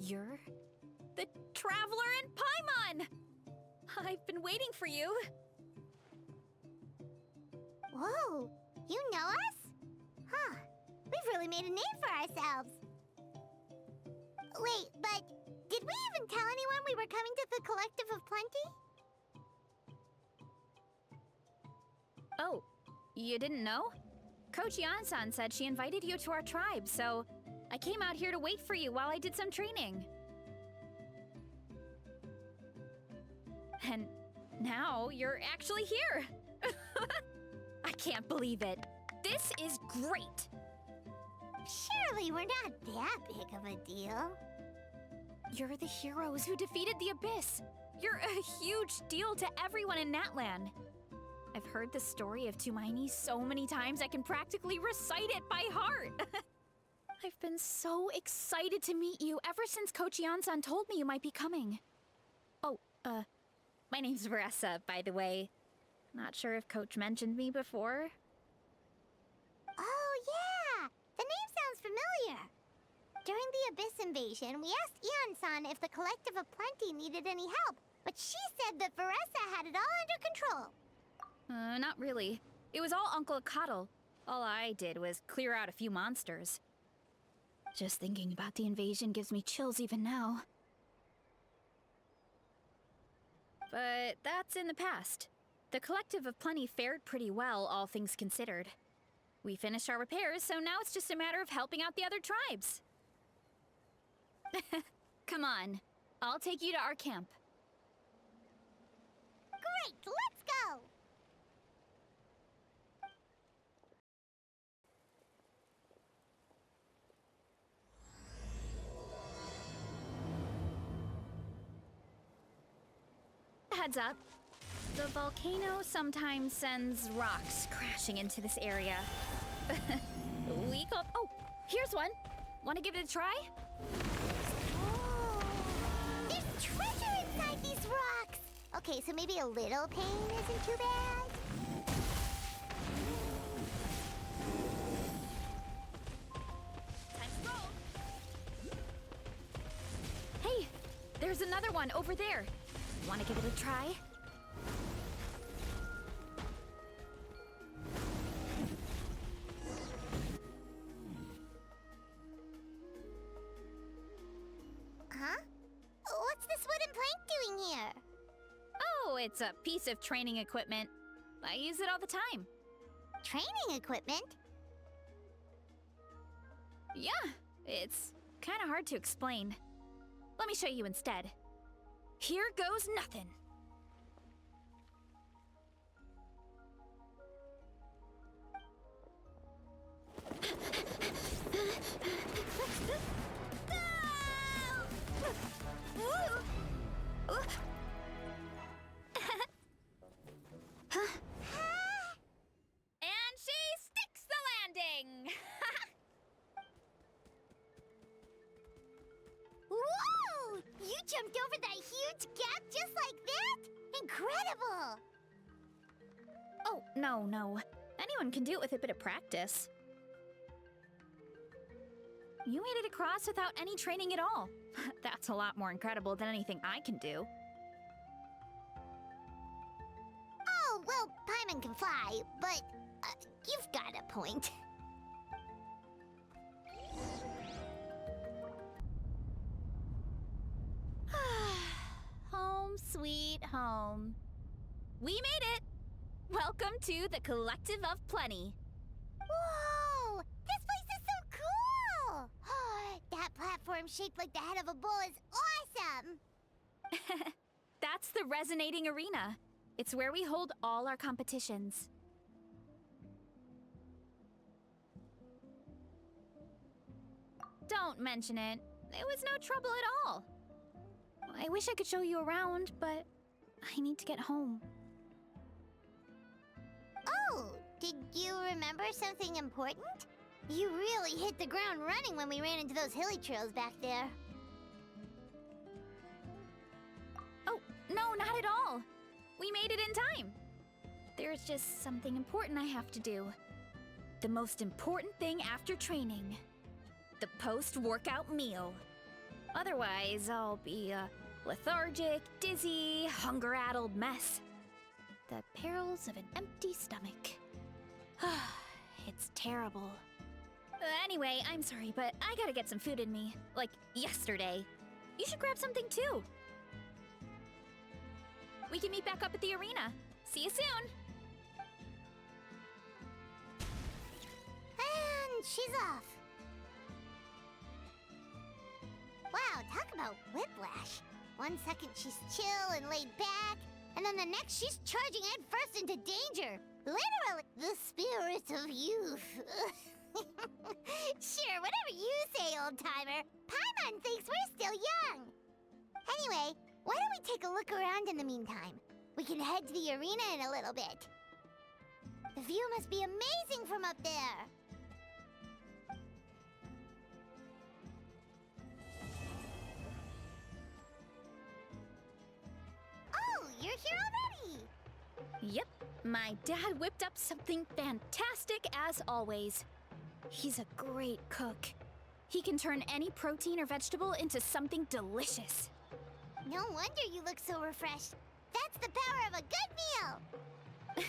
You're the Traveler in Paimon! I've been waiting for you. Whoa, you know us? Huh, we've really made a name for ourselves. Wait, but did we even tell anyone we were coming to the Collective of Plenty? Oh, you didn't know? Coach Yan-san said she invited you to our tribe, so I came out here to wait for you while I did some training. And now you're actually here. I can't believe it. This is great. Surely we're not that big of a deal. You're the heroes who defeated the Abyss. You're a huge deal to everyone in Natlan. I've heard the story of Tumini so many times I can practically recite it by heart. I've been so excited to meet you ever since Coach Yan-san told me you might be coming. Oh, my name's Veressa, by the way. Not sure if Coach mentioned me before. Oh, yeah! The name sounds familiar. During the Abyss invasion, we asked Ian-san if the Collective of Plenty needed any help, but she said that Veressa had it all under control. Not really. It was all Uncle Akatl. All I did was clear out a few monsters. Just thinking about the invasion gives me chills even now. But that's in the past. The Collective of Plenty fared pretty well, all things considered. We finished our repairs, so now it's just a matter of helping out the other tribes. Come on, I'll take you to our camp. Great, let's go! Heads up. The volcano sometimes sends rocks crashing into this area. Oh, here's one. Want to give it a try? Oh, there's treasure inside these rocks! Okay, so maybe a little pain isn't too bad. Time to roll. Hey, there's another one over there. Want to give it a try? Huh? What's this wooden plank doing here? Oh, it's a piece of training equipment. I use it all the time. Training equipment? Yeah, it's kind of hard to explain. Let me show you instead. Here goes nothing. And she sticks the landing! Whoa! You jumped over that huge gap just like that? Incredible! Oh, no. Anyone can do it with a bit of practice. You made it across without any training at all. That's a lot more incredible than anything I can do. Oh, well, Paimon can fly, but you've got a point. Home sweet home. We made it! Welcome to the Collective of Plenty. Whoa! This place is so cool! That platform shaped like the head of a bull is awesome! That's the Resonating Arena. It's where we hold all our competitions. Don't mention it. It was no trouble at all. I wish I could show you around, but I need to get home. Oh, did you remember something important? You really hit the ground running when we ran into those hilly trails back there. Oh, no, not at all. We made it in time. There's just something important I have to do. The most important thing after training. The post-workout meal. Otherwise, I'll be a lethargic, dizzy, hunger-addled mess. The perils of an empty stomach. It's terrible. Anyway, I'm sorry, but I gotta get some food in me. Like, yesterday. You should grab something too. We can meet back up at the arena. See you soon! And she's off. Wow, talk about whiplash. 1 second she's chill and laid back, and then the next she's charging head first into danger. Literally, the spirit of youth. Sure, whatever you say, old-timer. Paimon thinks we're still young. Anyway, why don't we take a look around in the meantime? We can head to the arena in a little bit. The view must be amazing from up there. Oh, you're here already! Yep, my dad whipped up something fantastic as always. He's a great cook. He can turn any protein or vegetable into something delicious. No wonder you look so refreshed. That's the power of a good meal!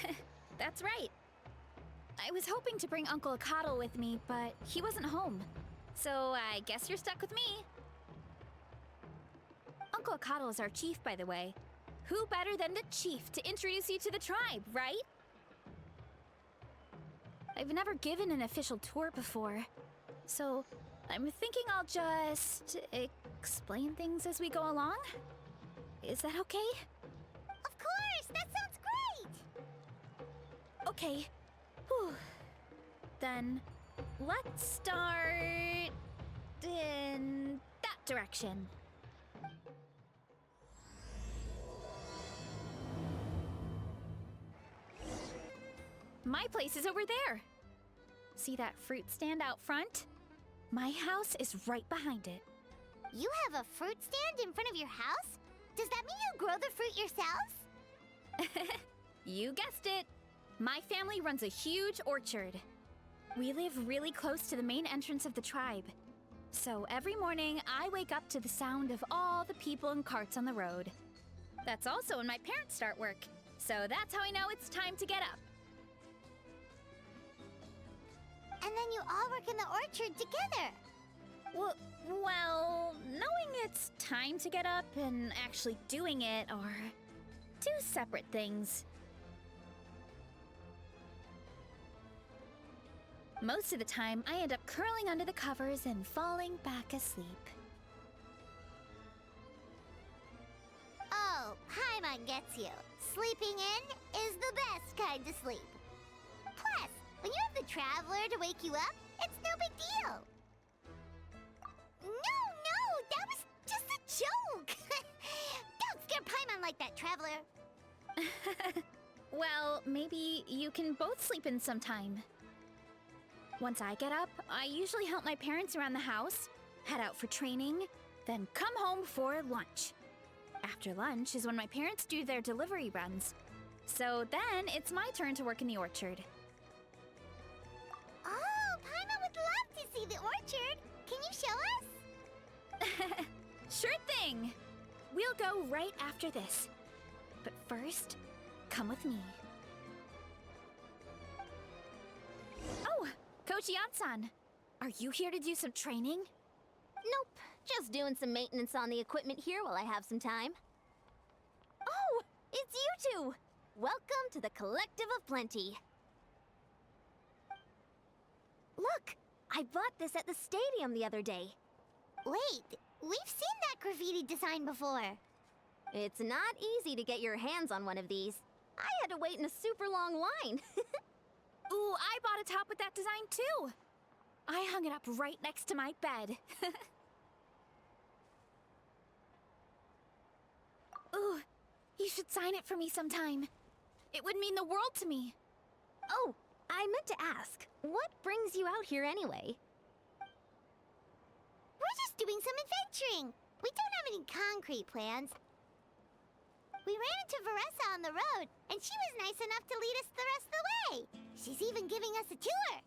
That's right. I was hoping to bring Uncle Akatl with me, but he wasn't home. So I guess you're stuck with me. Uncle Akatl is our chief, by the way. Who better than the chief to introduce you to the tribe, right? I've never given an official tour before, so I'm thinking I'll just explain things as we go along. Is that okay? Of course! That sounds great! Okay. Whew. Then let's start in that direction. My place is over there. See that fruit stand out front? My house is right behind it. You have a fruit stand in front of your house? Does that mean you grow the fruit yourselves? You guessed it. My family runs a huge orchard. We live really close to the main entrance of the tribe. So every morning, I wake up to the sound of all the people and carts on the road. That's also when my parents start work. So that's how I know it's time to get up. And then you all work in the orchard together. Well, knowing it's time to get up and actually doing it are two separate things. Most of the time, I end up curling under the covers and falling back asleep. Oh, Paimon gets you. Sleeping in is the best kind of sleep. Plus, when you have the Traveler to wake you up, it's no big deal. No, that was just a joke. Don't scare Paimon like that, Traveler. Well, maybe you can both sleep in sometime. Once I get up, I usually help my parents around the house, head out for training, then come home for lunch. After lunch is when my parents do their delivery runs. So then it's my turn to work in the orchard. Oh, Paimon would love to see the orchard. Can you show us? Sure thing! We'll go right after this. But first, come with me. Oh, Coach Yan-san, are you here to do some training? Nope, just doing some maintenance on the equipment here while I have some time. Oh, it's you two! Welcome to the Collective of Plenty. Look, I bought this at the stadium the other day. Wait, we've seen that graffiti design before. It's not easy to get your hands on one of these. I had to wait in a super long line. Ooh, I bought a top with that design too. I hung it up right next to my bed. Ooh, you should sign it for me sometime. It would mean the world to me. Oh, I meant to ask, what brings you out here anyway? We're just doing some adventuring. We don't have any concrete plans. We ran into Veressa on the road, and she was nice enough to lead us the rest of the way. She's even giving us a tour.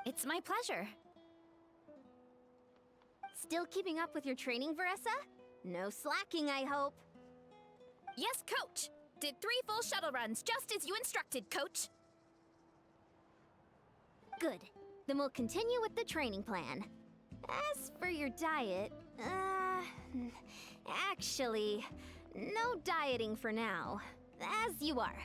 It's my pleasure. Still keeping up with your training, Veressa? No slacking, I hope. Yes, Coach! Did 3 full shuttle runs, just as you instructed, Coach! Good. Then we'll continue with the training plan. As for your diet, actually, no dieting for now. As you are.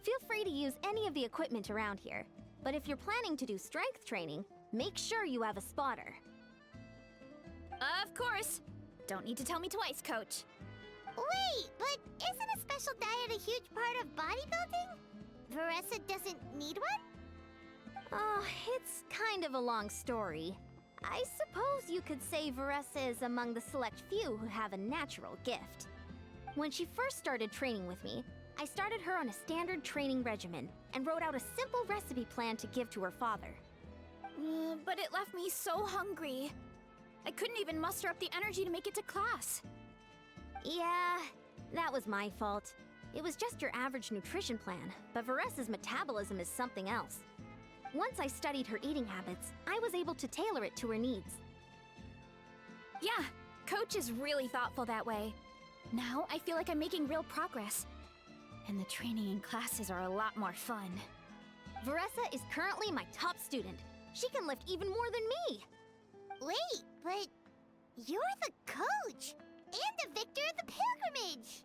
Feel free to use any of the equipment around here, but if you're planning to do strength training, make sure you have a spotter. Of course! Don't need to tell me twice, Coach. Wait, but isn't a special diet a huge part of bodybuilding? Veressa doesn't need one? Oh, it's kind of a long story. I suppose you could say Veressa is among the select few who have a natural gift. When she first started training with me, I started her on a standard training regimen and wrote out a simple recipe plan to give to her father. But it left me so hungry. I couldn't even muster up the energy to make it to class. Yeah, that was my fault. It was just your average nutrition plan, but Veressa's metabolism is something else. Once I studied her eating habits, I was able to tailor it to her needs. Yeah, Coach is really thoughtful that way. Now I feel like I'm making real progress. And the training and classes are a lot more fun. Veressa is currently my top student. She can lift even more than me. Wait, but you're the coach and the victor of the pilgrimage.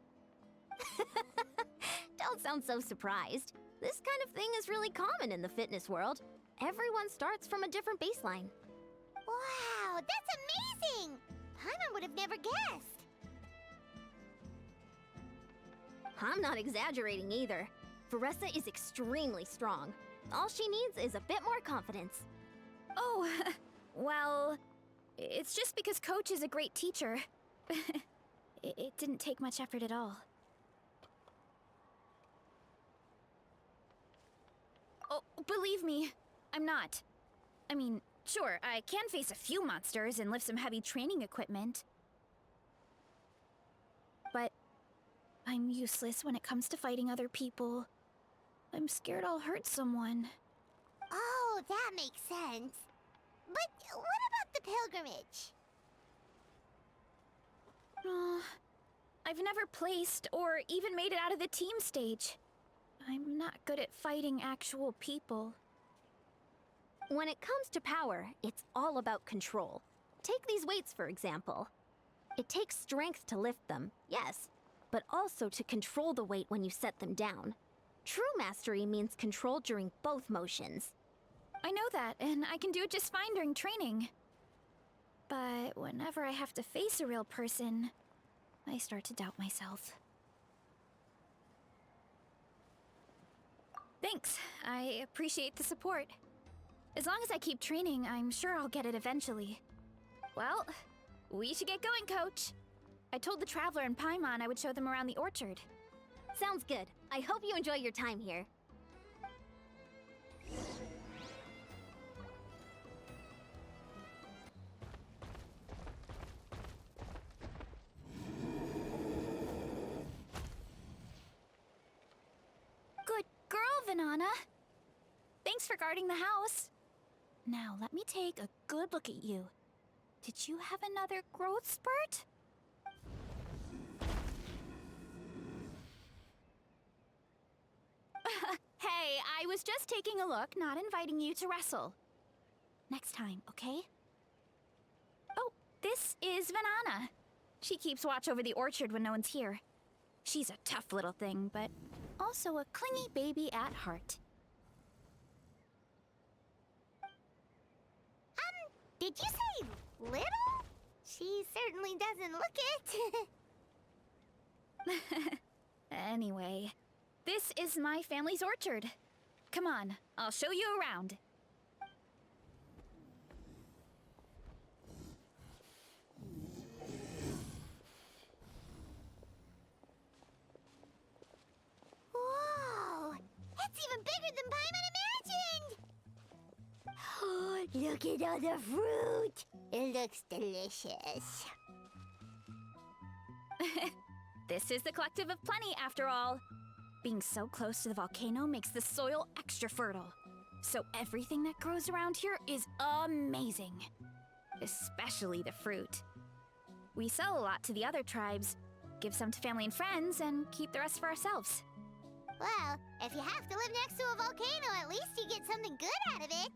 Don't sound so surprised. This kind of thing is really common in the fitness world. Everyone starts from a different baseline. Wow, that's amazing! Paimon would have never guessed. I'm not exaggerating either. Veressa is extremely strong. All she needs is a bit more confidence. Oh, well, it's just because Coach is a great teacher. It didn't take much effort at all. Oh, believe me, I'm not. I mean, sure, I can face a few monsters and lift some heavy training equipment. But I'm useless when it comes to fighting other people. I'm scared I'll hurt someone. Oh, that makes sense. But what about the pilgrimage? I've never placed or even made it out of the team stage. I'm not good at fighting actual people. When it comes to power, it's all about control. Take these weights, for example. It takes strength to lift them, yes, but also to control the weight when you set them down. True mastery means control during both motions. I know that, and I can do it just fine during training. But whenever I have to face a real person, I start to doubt myself. Thanks. I appreciate the support. As long as I keep training, I'm sure I'll get it eventually. Well, we should get going, Coach. I told the Traveler and Paimon I would show them around the orchard. Sounds good. I hope you enjoy your time here. Good girl, Vanana. Thanks for guarding the house. Now, let me take a good look at you. Did you have another growth spurt? Hey, I was just taking a look, not inviting you to wrestle. Next time, okay? Oh, this is Vanana. She keeps watch over the orchard when no one's here. She's a tough little thing, but also a clingy baby at heart. Did you say little? She certainly doesn't look it. Anyway, this is my family's orchard. Come on, I'll show you around. Whoa! It's even bigger than Paimon imagined! Look at all the fruit! It looks delicious. This is the Collective of Plenty, after all. Being so close to the volcano makes the soil extra fertile. So everything that grows around here is amazing. especially the fruit. We sell a lot to the other tribes, give some to family and friends, and keep the rest for ourselves. Well, if you have to live next to a volcano, at least you get something good out of it.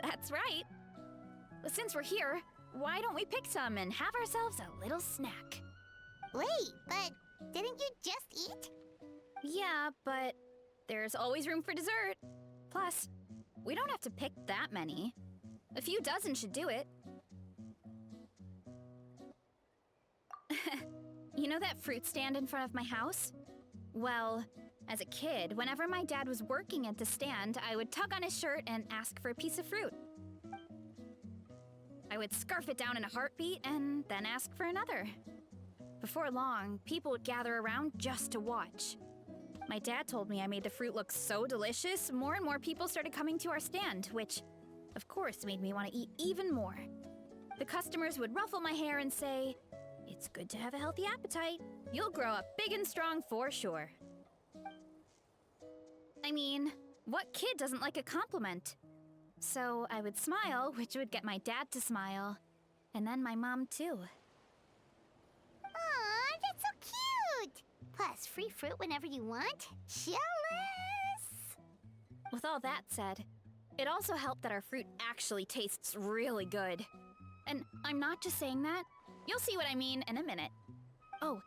That's right. But since we're here, why don't we pick some and have ourselves a little snack? Wait, but didn't you just eat? Yeah, but there's always room for dessert. Plus, we don't have to pick that many. A few dozen should do it. You know that fruit stand in front of my house? Well, as a kid, whenever my dad was working at the stand, I would tug on his shirt and ask for a piece of fruit. I would scarf it down in a heartbeat and then ask for another. Before long, people would gather around just to watch. My dad told me I made the fruit look so delicious, more and more people started coming to our stand, which, of course, made me want to eat even more. The customers would ruffle my hair and say, "It's good to have a healthy appetite. You'll grow up big and strong for sure." I mean, what kid doesn't like a compliment? So I would smile, which would get my dad to smile. And then my mom, too. Aw, that's so cute! Plus, free fruit whenever you want. Jealous! With all that said, it also helped that our fruit actually tastes really good. And I'm not just saying that. You'll see what I mean in a minute. Oh,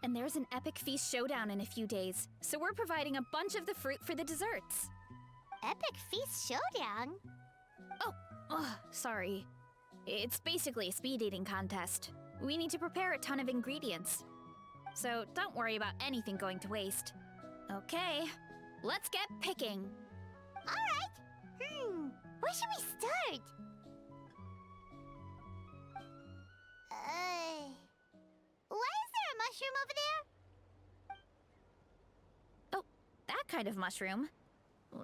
and there's an epic feast showdown in a few days, so we're providing a bunch of the fruit for the desserts. Epic Feast Showdown? Oh, sorry. It's basically a speed eating contest. We need to prepare a ton of ingredients. So don't worry about anything going to waste. Okay, let's get picking. Alright. Where should we start? Why is there a mushroom over there? Oh, that kind of mushroom.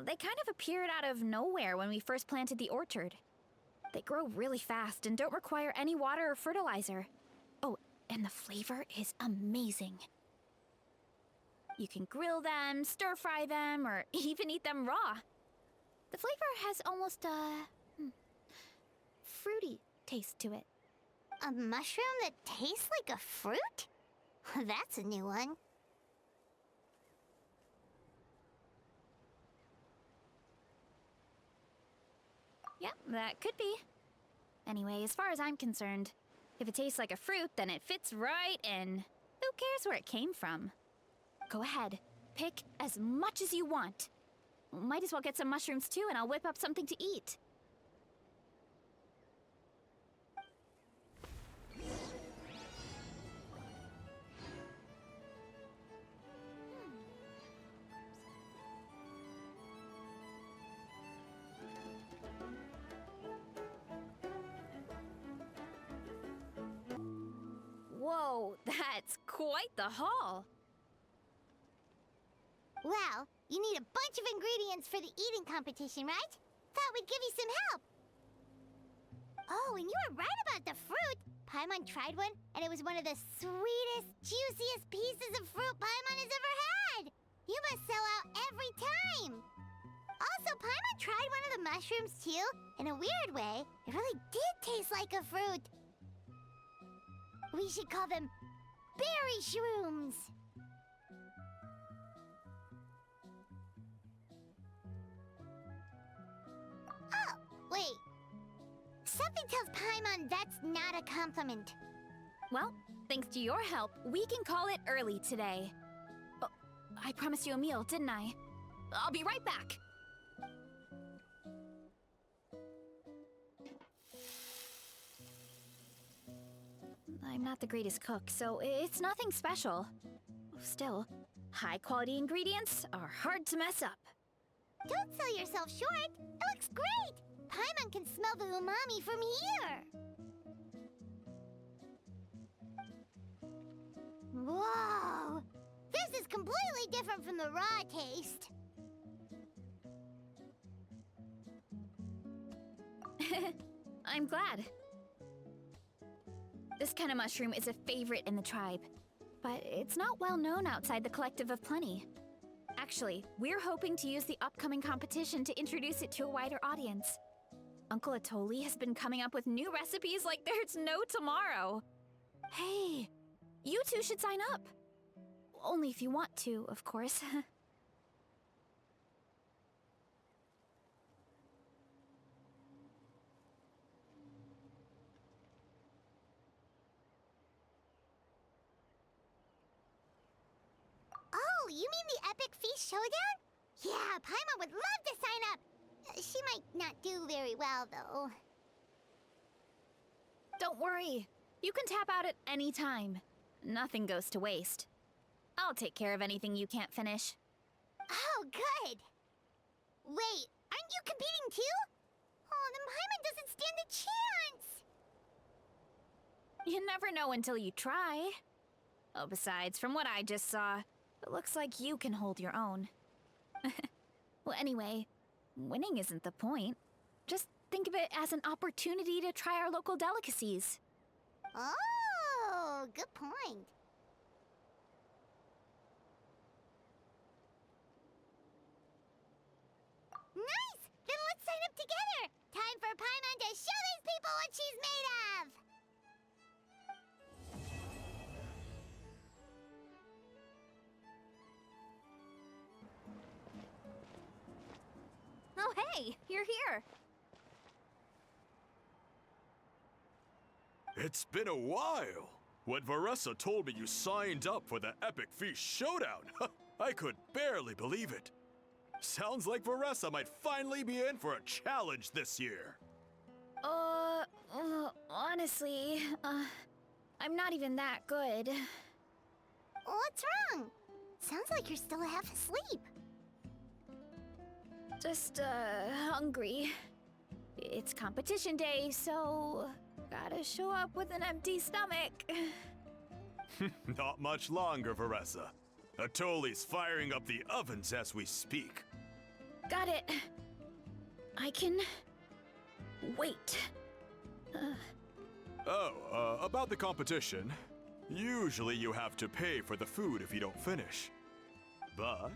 They kind of appeared out of nowhere when we first planted the orchard. They grow really fast and don't require any water or fertilizer. Oh, and the flavor is amazing. You can grill them, stir-fry them, or even eat them raw. The flavor has almost a fruity taste to it. A mushroom that tastes like a fruit? That's a new one. Yeah, that could be. Anyway, as far as I'm concerned, if it tastes like a fruit, then it fits right in. Who cares where it came from? Go ahead, pick as much as you want. Might as well get some mushrooms too, and I'll whip up something to eat. Whoa, that's quite the haul. Well, you need a bunch of ingredients for the eating competition, right? Thought we'd give you some help. Oh, and you were right about the fruit. Paimon tried one, and it was one of the sweetest, juiciest pieces of fruit Paimon has ever had. You must sell out every time. Also, Paimon tried one of the mushrooms too. In a weird way, it really did taste like a fruit. We should call them berry shrooms. Oh, wait. Something tells Paimon that's not a compliment. Well, thanks to your help, we can call it early today. Oh, I promised you a meal, didn't I? I'll be right back. I'm not the greatest cook, so it's nothing special. Still, high-quality ingredients are hard to mess up. Don't sell yourself short. It looks great. Paimon can smell the umami from here. Whoa! This is completely different from the raw taste. I'm glad. This kind of mushroom is a favorite in the tribe, but it's not well known outside the Collective of Plenty. Actually, we're hoping to use the upcoming competition to introduce it to a wider audience. Uncle Atoli has been coming up with new recipes like there's no tomorrow. Hey, you two should sign up. Only if you want to, of course. Oh, you mean the Epic Feast Showdown? Yeah, Paimon would love to sign up. She might not do very well, though. Don't worry. You can tap out at any time. Nothing goes to waste. I'll take care of anything you can't finish. Oh, good. Wait, aren't you competing too? Oh, then Paimon doesn't stand a chance. You never know until you try. Oh, besides, from what I just saw, it looks like you can hold your own. Well, anyway, winning isn't the point. Just think of it as an opportunity to try our local delicacies. Oh, good point. Nice! Then let's sign up together! Time for Paimon to show these people what she's made of! Oh, hey, you're here. It's been a while. When Veressa told me you signed up for the Epic Feast Showdown, I could barely believe it. Sounds like Veressa might finally be in for a challenge this year. Honestly, I'm not even that good. What's wrong? Sounds like you're still half asleep. Just, hungry. It's competition day, so gotta show up with an empty stomach. Not much longer, Veressa. Atoli's firing up the ovens as we speak. Got it. I can wait. About the competition. Usually you have to pay for the food if you don't finish. But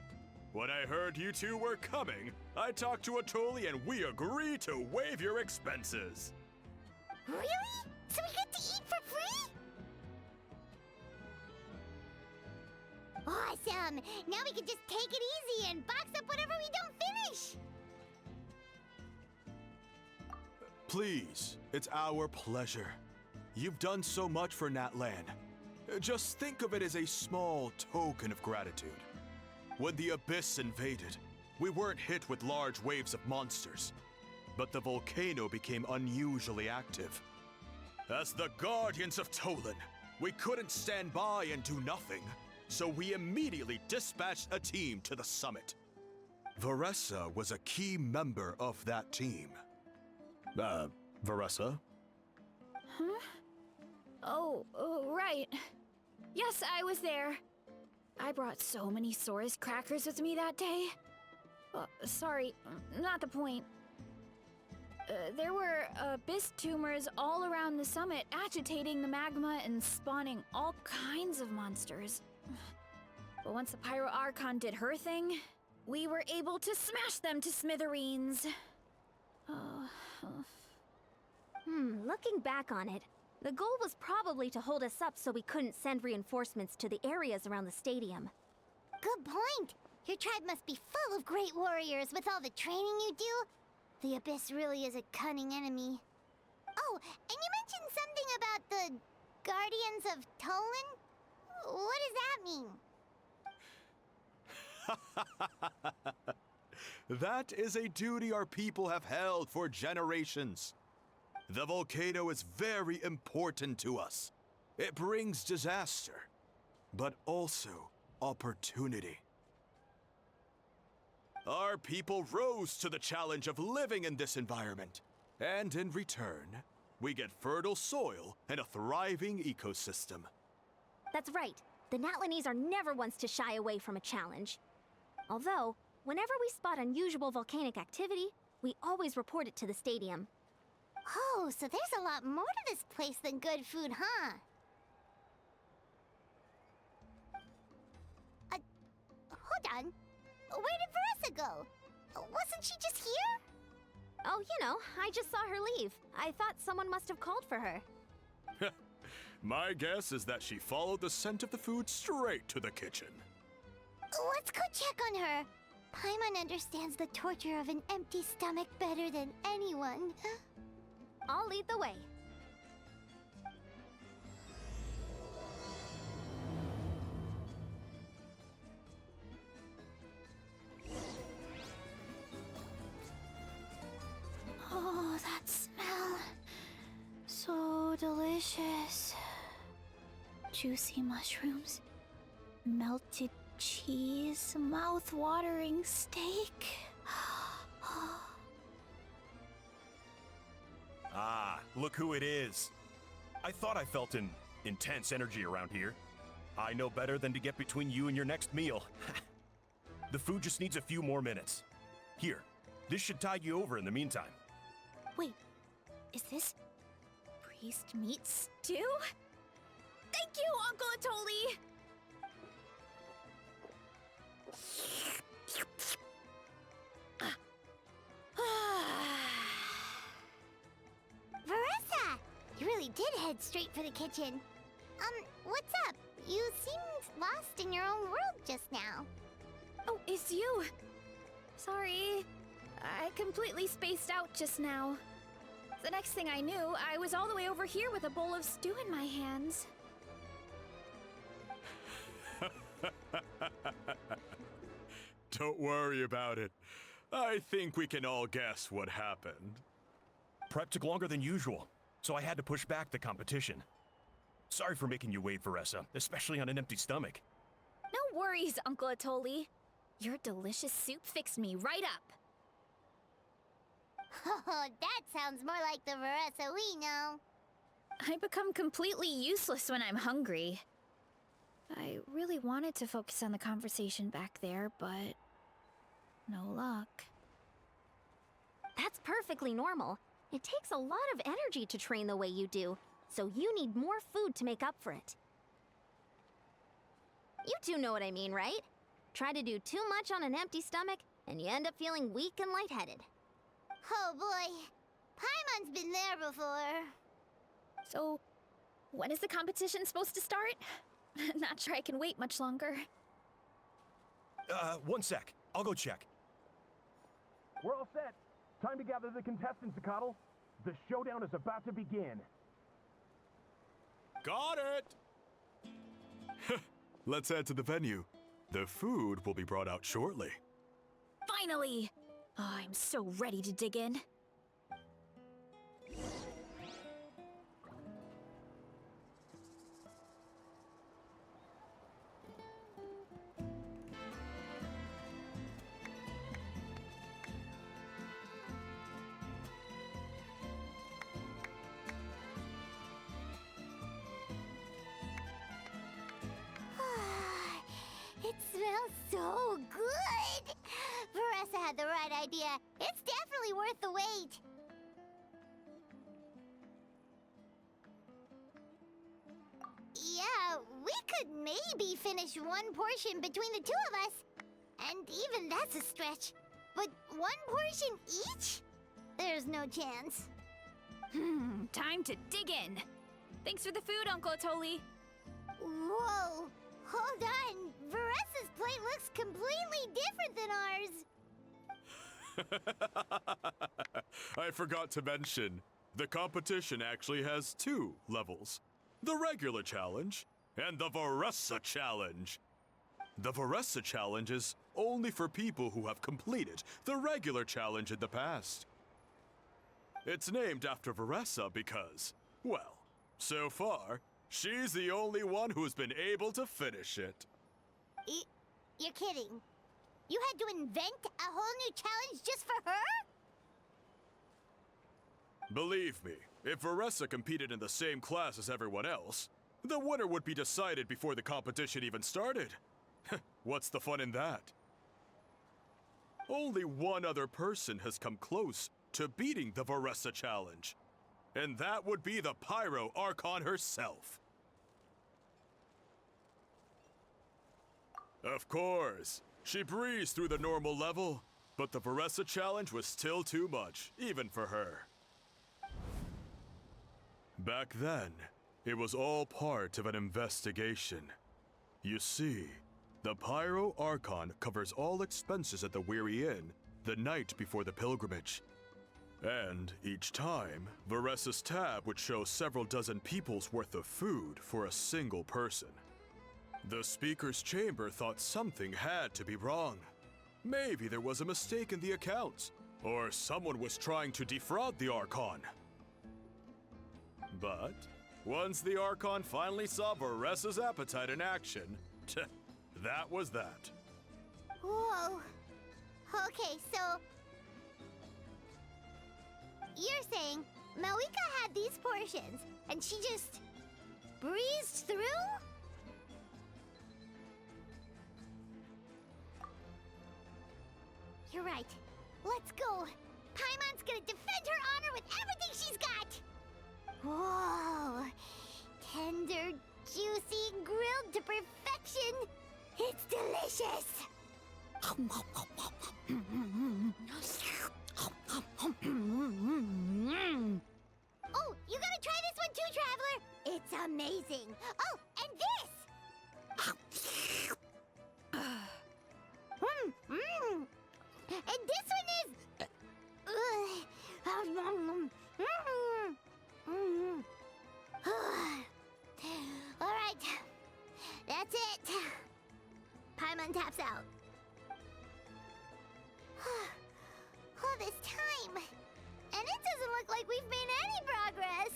when I heard you two were coming, I talked to Atoli and we agreed to waive your expenses. Really? So we get to eat for free? Awesome! Now we can just take it easy and box up whatever we don't finish! Please, it's our pleasure. You've done so much for Natlan. Just think of it as a small token of gratitude. When the Abyss invaded, we weren't hit with large waves of monsters, but the volcano became unusually active. As the Guardians of Tolan, we couldn't stand by and do nothing, so we immediately dispatched a team to the summit. Veressa was a key member of that team. Veressa? Huh? Oh, right. Yes, I was there. I brought so many Saurus crackers with me that day. Sorry, not the point. There were abyss tumors all around the summit, agitating the magma and spawning all kinds of monsters. But once the Pyro Archon did her thing, we were able to smash them to smithereens. Looking back on it, the goal was probably to hold us up so we couldn't send reinforcements to the areas around the stadium. Good point! Your tribe must be full of great warriors with all the training you do. The Abyss really is a cunning enemy. Oh, and you mentioned something about the Guardians of Tolan? What does that mean? That is a duty our people have held for generations. The volcano is very important to us. It brings disaster, but also opportunity. Our people rose to the challenge of living in this environment, and in return, we get fertile soil and a thriving ecosystem. That's right. The Natlanese are never ones to shy away from a challenge. Although, whenever we spot unusual volcanic activity, we always report it to the stadium. Oh, so there's a lot more to this place than good food, huh? Hold on. Where did Veressa go? Wasn't she just here? Oh, you know, I just saw her leave. I thought someone must have called for her. My guess is that she followed the scent of the food straight to the kitchen. Let's go check on her. Paimon understands the torture of an empty stomach better than anyone. I'll lead the way. Oh, that smell. So delicious. Juicy mushrooms, melted cheese, mouth-watering steak. Ah, look who it is. I thought I felt an intense energy around here. I know better than to get between you and your next meal. The food just needs a few more minutes. Here, this should tide you over in the meantime. Wait, is this priest meat stew? Thank you, Uncle Atoli! Veressa! You really did head straight for the kitchen. What's up? You seemed lost in your own world just now. Oh, it's you. Sorry. I completely spaced out just now. The next thing I knew, I was all the way over here with a bowl of stew in my hands. Don't worry about it. I think we can all guess what happened. Prep took longer than usual, so I had to push back the competition. Sorry for making you wait, Veressa, especially on an empty stomach. No worries, Uncle Atoli. Your delicious soup fixed me right up. Oh, that sounds more like the Veressa we know. I become completely useless when I'm hungry. I really wanted to focus on the conversation back there, but no luck. That's perfectly normal. It takes a lot of energy to train the way you do, so you need more food to make up for it. You two know what I mean, right? Try to do too much on an empty stomach, and you end up feeling weak and lightheaded. Oh boy, Paimon's been there before. So, when is the competition supposed to start? Not sure I can wait much longer. 1 sec. I'll go check. We're all set. Time to gather the contestants, Zakatl. The showdown is about to begin. Got it! Let's head to the venue. The food will be brought out shortly. Finally! Oh, I'm so ready to dig in. It smells so good! Veressa had the right idea. It's definitely worth the wait. Yeah, we could maybe finish one portion between the two of us. And even that's a stretch. But one portion each? There's no chance. Time to dig in. Thanks for the food, Uncle Atoli. Whoa! Hold on! Veressa's plate looks completely different than ours! I forgot to mention, the competition actually has 2 levels. The regular challenge and the Veressa challenge. The Veressa challenge is only for people who have completed the regular challenge in the past. It's named after Veressa because, well, so far, she's the only one who's been able to finish it. You're kidding. You had to invent a whole new challenge just for her? Believe me, if Veressa competed in the same class as everyone else, the winner would be decided before the competition even started. What's the fun in that? Only one other person has come close to beating the Veressa challenge, and that would be the Pyro Archon herself. Of course, she breezed through the normal level, But the Veressa challenge was still too much, even for her. Back then, it was all part of an investigation. You see, the Pyro Archon covers all expenses at the Weary Inn the night before the pilgrimage. And each time, Veressa's tab would show several dozen people's worth of food for a single person. The speaker's chamber thought something had to be wrong. Maybe there was a mistake in the accounts, or someone was trying to defraud the Archon. But once the Archon finally saw Veressa's appetite in action, that was that. Whoa. Okay, so... You're saying Malika had these portions, and she just... breezed through? You're right. Let's go. Paimon's gonna defend her honor with everything she's got! Whoa! Tender, juicy, grilled to perfection! It's delicious! Oh, you gotta try this one too, Traveler! It's amazing! Oh, and this! And this one is... Alright, that's it. Paimon taps out. All this time, and it doesn't look like we've made any progress.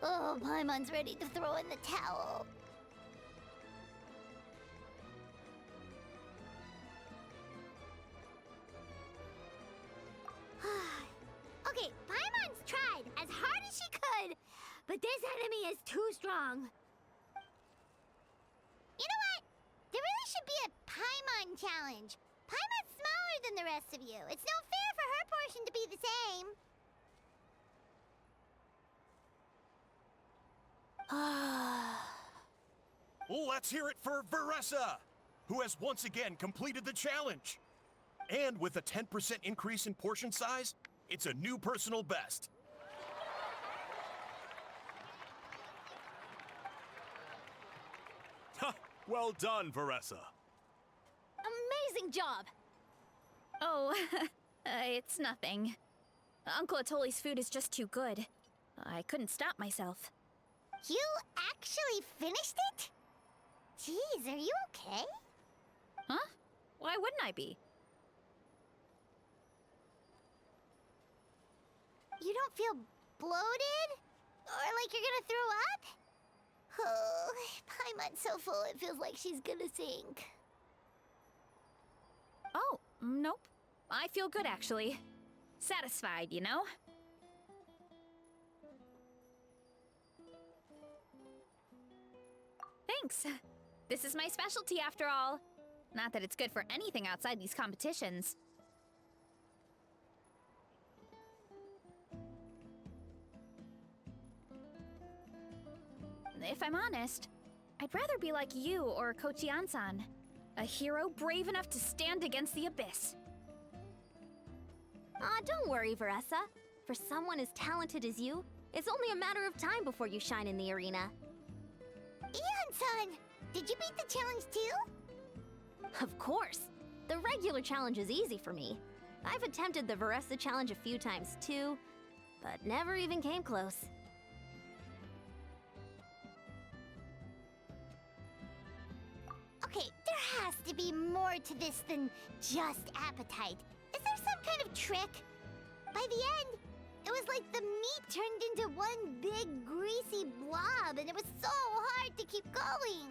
Oh, Paimon's ready to throw in the towel. Okay, Paimon's tried as hard as she could, but this enemy is too strong. You know what? There really should be a Paimon challenge. Paimon's smaller than the rest of you. It's no fair for her portion to be the same. Let's hear it for Veressa, who has once again completed the challenge. And with a 10% increase in portion size, it's a new personal best. Ha! Well done, Veressa. Amazing job! Oh, it's nothing. Uncle Atoli's food is just too good. I couldn't stop myself. You actually finished it? Jeez, are you okay? Huh? Why wouldn't I be? You don't feel bloated? Or like you're gonna throw up? Oh, Paimon's so full it feels like she's gonna sink. Oh, nope. I feel good, actually. Satisfied, you know? Thanks. This is my specialty, after all. Not that it's good for anything outside these competitions. If I'm honest, I'd rather be like you or Kochian-san. A hero brave enough to stand against the abyss. Don't worry, Veressa. For someone as talented as you, it's only a matter of time before you shine in the arena. Ian-san, did you beat the challenge too? Of course! The regular challenge is easy for me. I've attempted the Veressa challenge a few times too, but never even came close. Okay, there has to be more to this than just appetite. Is there some kind of trick? By the end, it was like the meat turned into one big greasy blob, and it was so hard to keep going.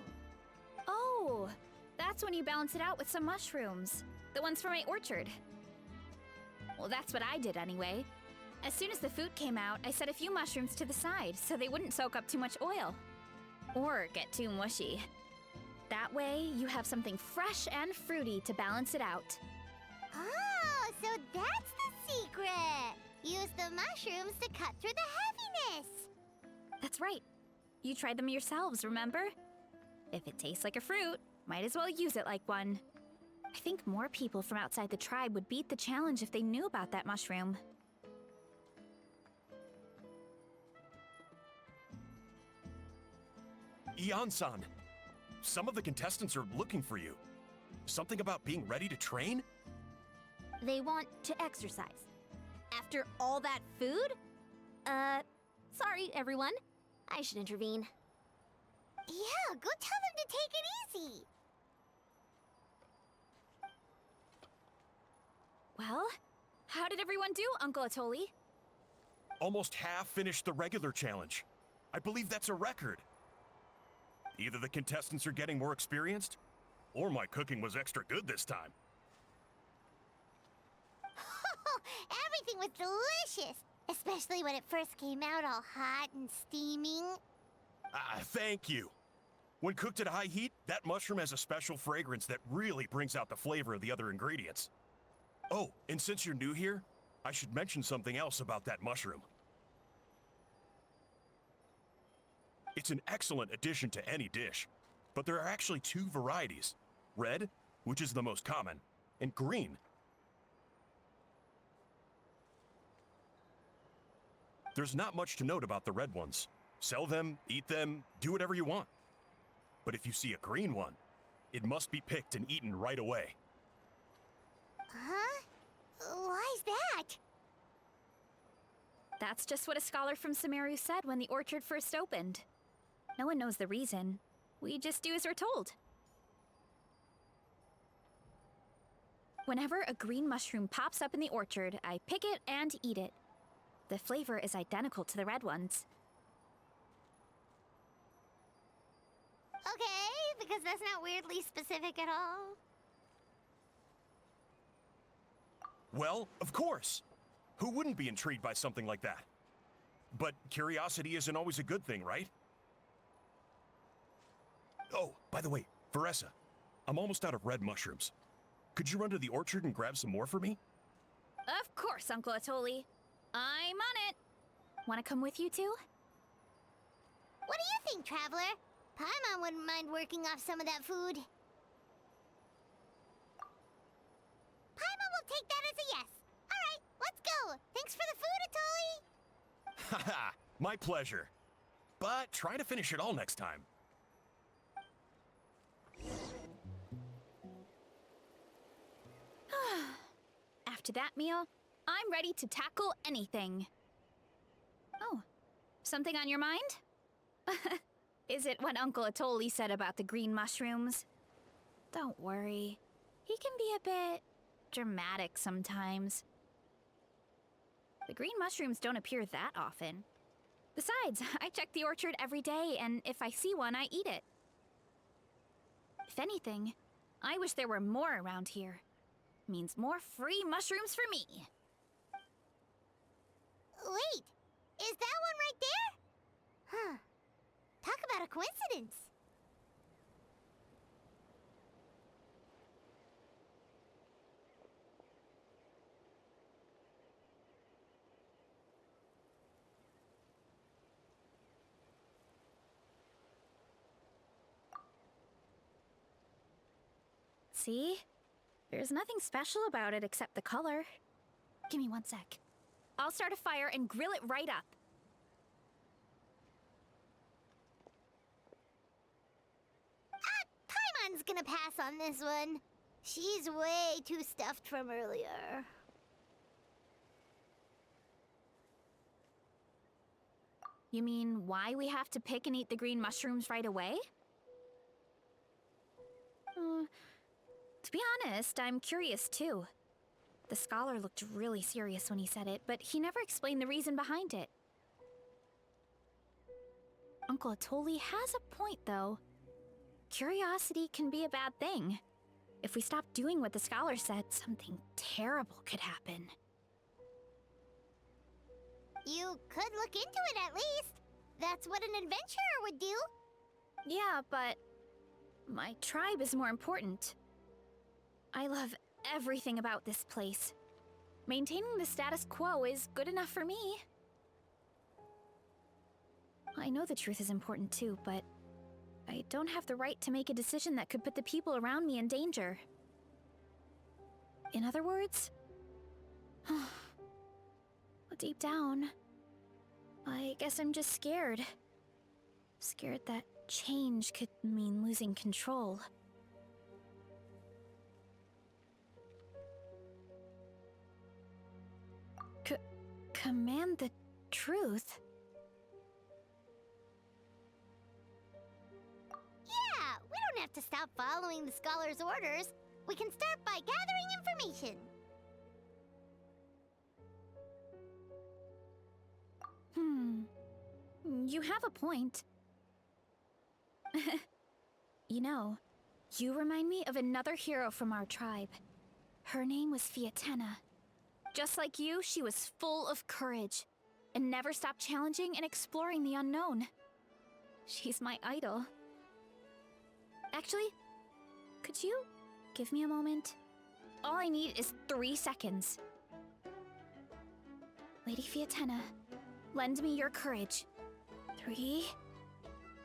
Oh, that's when you balance it out with some mushrooms. The ones from my orchard. Well, that's what I did anyway. As soon as the food came out, I set a few mushrooms to the side so they wouldn't soak up too much oil. Or get too mushy. That way, you have something fresh and fruity to balance it out. Oh, so that's the secret! Use the mushrooms to cut through the heaviness! That's right. You tried them yourselves, remember? If it tastes like a fruit, might as well use it like one. I think more people from outside the tribe would beat the challenge if they knew about that mushroom. Ian-san, some of the contestants are looking for you. Something about being ready to train? They want to exercise. After all that food? Sorry, everyone. I should intervene. Yeah, go tell them to take it easy. Well, how did everyone do, Uncle Atoli? Almost half finished the regular challenge. I believe that's a record. Either the contestants are getting more experienced, or my cooking was extra good this time. Everything was delicious, especially when it first came out all hot and steaming. Thank you. When cooked at high heat, that mushroom has a special fragrance that really brings out the flavor of the other ingredients. Oh, and since you're new here, I should mention something else about that mushroom. It's an excellent addition to any dish, but there are actually two varieties. Red, which is the most common, and green. There's not much to note about the red ones. Sell them, eat them, do whatever you want. But if you see a green one, it must be picked and eaten right away. Huh? Why's that? That's just what a scholar from Sumeru said when the orchard first opened. No one knows the reason. We just do as we're told. Whenever a green mushroom pops up in the orchard, I pick it and eat it. The flavor is identical to the red ones. Okay, because that's not weirdly specific at all. Well, of course. Who wouldn't be intrigued by something like that? But curiosity isn't always a good thing, right? Oh, by the way, Veressa, I'm almost out of red mushrooms. Could you run to the orchard and grab some more for me? Of course, Uncle Atoli. I'm on it. Want to come with you too? What do you think, Traveler? Paimon wouldn't mind working off some of that food. Paimon will take that as a yes. All right, let's go. Thanks for the food, Atoli. Haha, my pleasure. But try to finish it all next time. After that meal, I'm ready to tackle anything. Oh, something on your mind? Is it what Uncle Atoli said about the green mushrooms? Don't worry. He can be a bit dramatic sometimes. The green mushrooms don't appear that often. Besides, I check the orchard every day, and if I see one, I eat it. If anything, I wish there were more around here. Means more free mushrooms for me. Wait, is that one right there? Huh. Talk about a coincidence. See? There's nothing special about it except the color. Give me 1 sec. I'll start a fire and grill it right up. Paimon's gonna pass on this one. She's way too stuffed from earlier. You mean why we have to pick and eat the green mushrooms right away? To be honest, I'm curious too. The scholar looked really serious when he said it, but he never explained the reason behind it. Uncle Atoli has a point, though. Curiosity can be a bad thing. If we stop doing what the scholar said, something terrible could happen. You could look into it at least. That's what an adventurer would do. Yeah, but my tribe is more important. I love everything about this place. Maintaining the status quo is good enough for me. I know the truth is important too, but I don't have the right to make a decision that could put the people around me in danger. In other words? Deep down, I guess I'm just scared. Scared that change could mean losing control. Command the truth? Yeah, we don't have to stop following the scholar's orders. We can start by gathering information. You have a point. You know, you remind me of another hero from our tribe. Her name was Fiatena. Just like you, she was full of courage and never stopped challenging and exploring the unknown. She's my idol. Actually, could you give me a moment? All I need is 3 seconds. Lady Fiatena, lend me your courage. 3,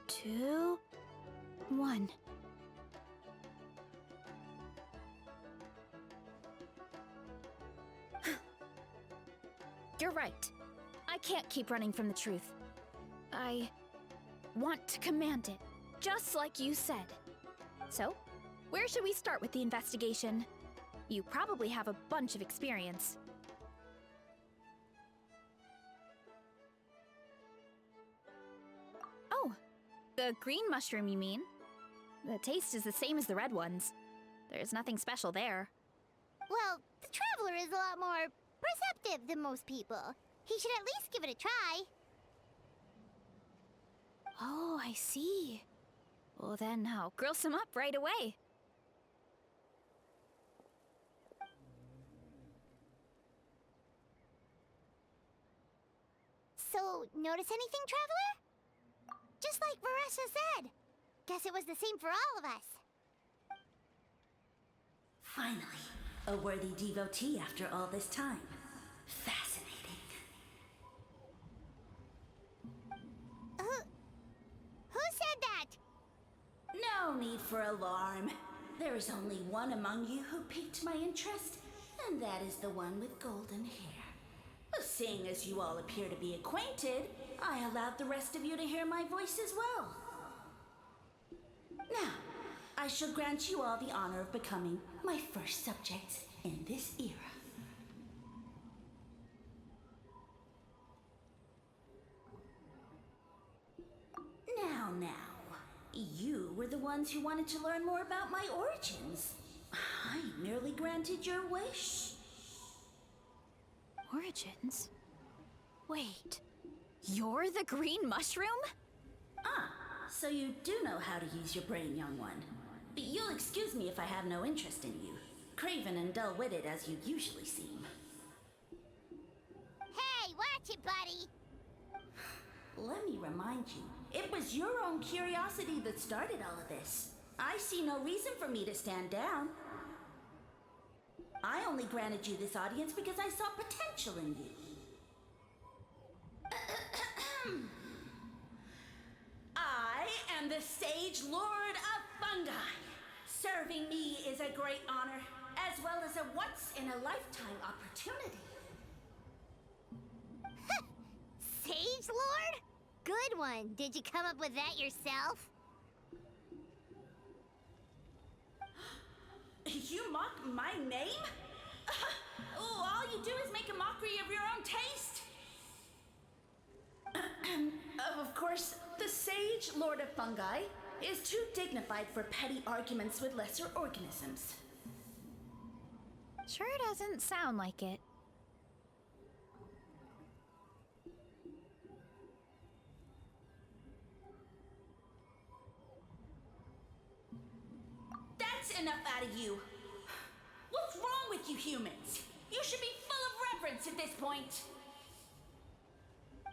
2, 1. You're right. I can't keep running from the truth. I want to command it, just like you said. So, where should we start with the investigation? You probably have a bunch of experience. Oh, the green mushroom, you mean? The taste is the same as the red ones. There's nothing special there. Well, the traveler is a lot more perceptive than most people. He should at least give it a try. Oh, I see. Well then, I'll grill some up right away. So, notice anything, traveler? Just like Varesha said. Guess it was the same for all of us. Finally, a worthy devotee after all this time. Fascinating. Who said that? No need for alarm. There is only one among you who piqued my interest, and that is the one with golden hair. Seeing as you all appear to be acquainted, I allowed the rest of you to hear my voice as well. Now, I shall grant you all the honor of becoming my first subjects in this era. Now, you were the ones who wanted to learn more about my origins. I merely granted your wish. Origins? Wait, you're the green mushroom? Ah, so you do know how to use your brain, young one. You'll excuse me if I have no interest in you, craven and dull-witted as you usually seem. Hey, watch it, buddy! Let me remind you, it was your own curiosity that started all of this. I see no reason for me to stand down. I only granted you this audience because I saw potential in you. I am the Sage Lord of Fungi. Serving me is a great honor, as well as a once-in-a-lifetime opportunity. Sage Lord? Good one. Did you come up with that yourself? You mock my name? All you do is make a mockery of your own taste. Of course, the Sage Lord of Fungi is too dignified for petty arguments with lesser organisms. Sure doesn't sound like it. That's enough out of you. What's wrong with you humans? You should be full of reverence at this point.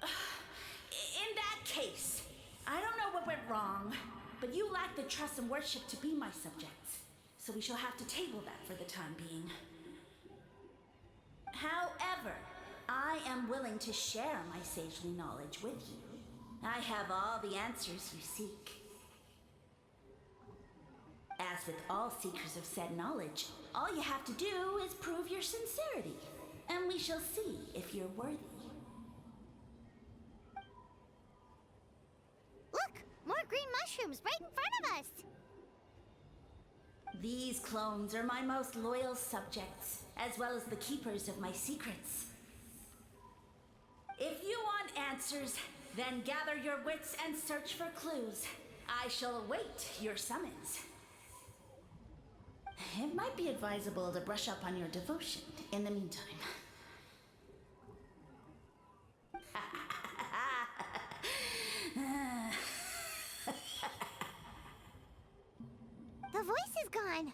In that case, I don't know what went wrong, but you lack the trust and worship to be my subjects, so we shall have to table that for the time being. However, I am willing to share my sagely knowledge with you. I have all the answers you seek. As with all seekers of said knowledge, all you have to do is prove your sincerity, and we shall see if you're worthy. Look! More green mushrooms right in front of us! These clones are my most loyal subjects, as well as the keepers of my secrets. If you want answers, then gather your wits and search for clues. I shall await your summons. It might be advisable to brush up on your devotion in the meantime. The voice is gone.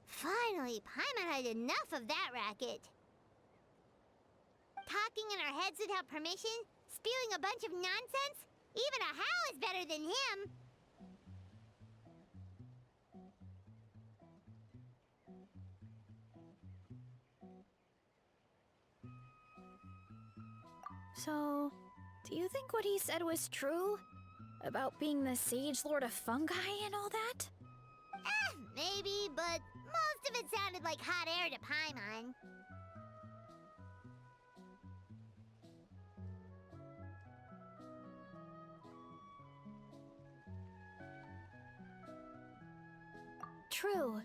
Finally, Paimon had enough of that racket. Talking in our heads without permission, spewing a bunch of nonsense. Even a how is better than him. So, do you think what he said was true? About being the Sage Lord of Fungi and all that? Maybe, but most of it sounded like hot air to Paimon. True.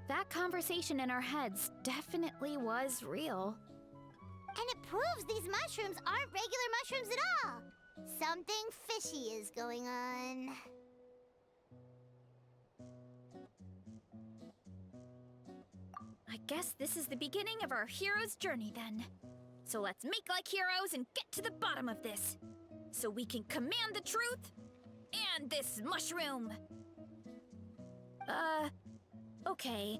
That conversation in our heads definitely was real. And it proves these mushrooms aren't regular mushrooms at all. Something fishy is going on. I guess this is the beginning of our hero's journey then. So let's make like heroes and get to the bottom of this. So we can command the truth and this mushroom. Okay.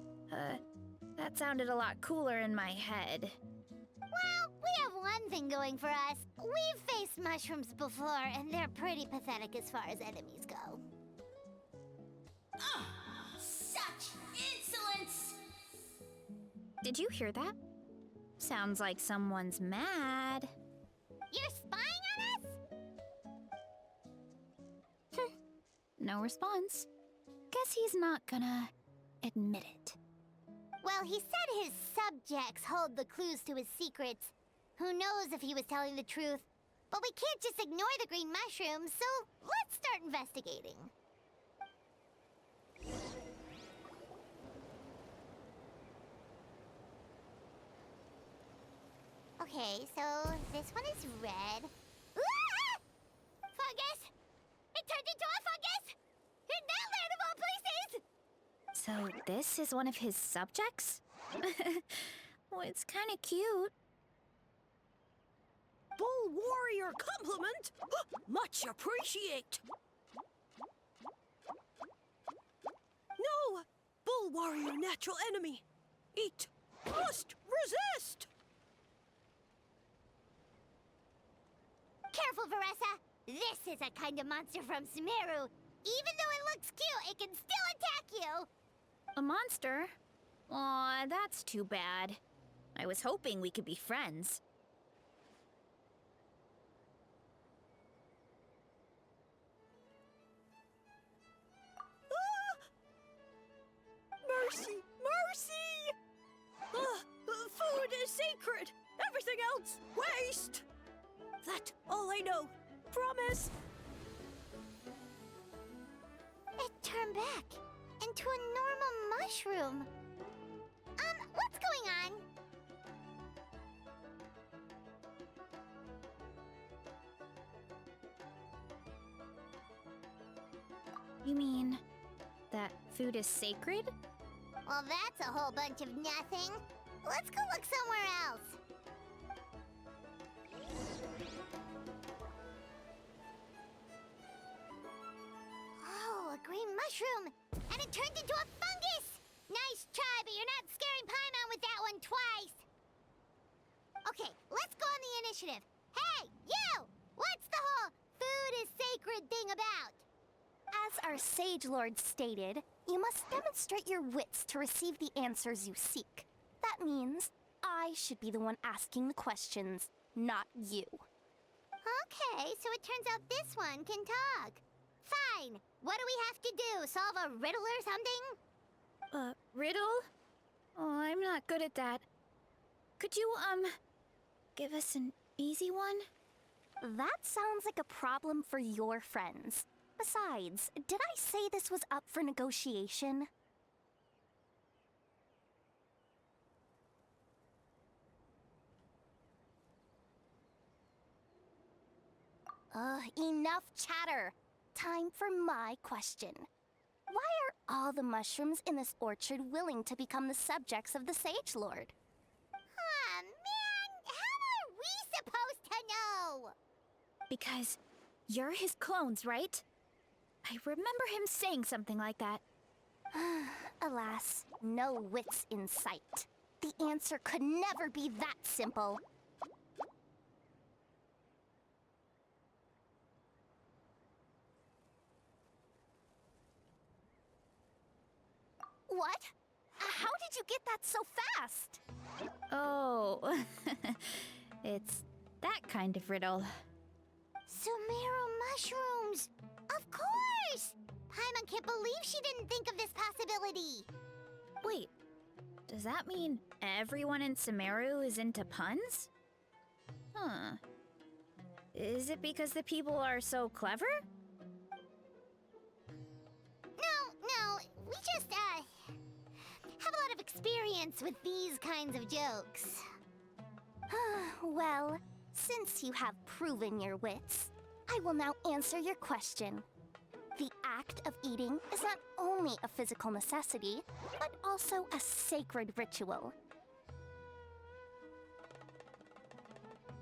That sounded a lot cooler in my head. Well, we have one thing going for us. We've faced mushrooms before, and they're pretty pathetic as far as enemies go. Such insolence! Did you hear that? Sounds like someone's mad. You're spying on us? No response. Guess he's not gonna admit it. Well, he said his subjects hold the clues to his secrets. Who knows if he was telling the truth? But we can't just ignore the green mushrooms, so let's start investigating. Okay, so this one is red. Ah! Fungus! It turned into a fungus! In that land of all places! So this is one of his subjects? Well, it's kind of cute. Bull warrior compliment! Much appreciate! No! Bull warrior natural enemy! Eat! Must resist! Careful, Veressa! This is a kind of monster from Sumeru. Even though it looks cute, it can still attack you! A monster? Aw, that's too bad. I was hoping we could be friends. Mercy! Mercy! Food is sacred! Everything else, waste! That all I know. Promise! It turned back into a normal mushroom. What's going on? You mean that food is sacred? Well, that's a whole bunch of nothing. Let's go look somewhere else. Oh, a green mushroom! And it turned into a fungus! Nice try, but you're not scaring Paimon with that one twice! Okay, let's go on the initiative. Hey, you! What's the whole food is sacred thing about? As our Sage Lord stated, you must demonstrate your wits to receive the answers you seek. That means I should be the one asking the questions, not you. Okay, so it turns out this one can talk. Fine. What do we have to do? Solve a riddle or something? Riddle? Oh, I'm not good at that. Could you, give us an easy one? That sounds like a problem for your friends. Besides, did I say this was up for negotiation? Enough chatter. Time for my question. Why are all the mushrooms in this orchard willing to become the subjects of the Sage Lord? Man, how are we supposed to know? Because you're his clones, right? I remember him saying something like that. Alas, no wits in sight. The answer could never be that simple. What? How did you get that so fast? Oh, it's that kind of riddle. Sumeru mushrooms! Of course! Paimon can't believe she didn't think of this possibility. Wait, does that mean everyone in Sumeru is into puns? Huh. Is it because the people are so clever? No, we just, have a lot of experience with these kinds of jokes. Well, since you have proven your wits, I will now answer your question. The act of eating is not only a physical necessity, but also a sacred ritual.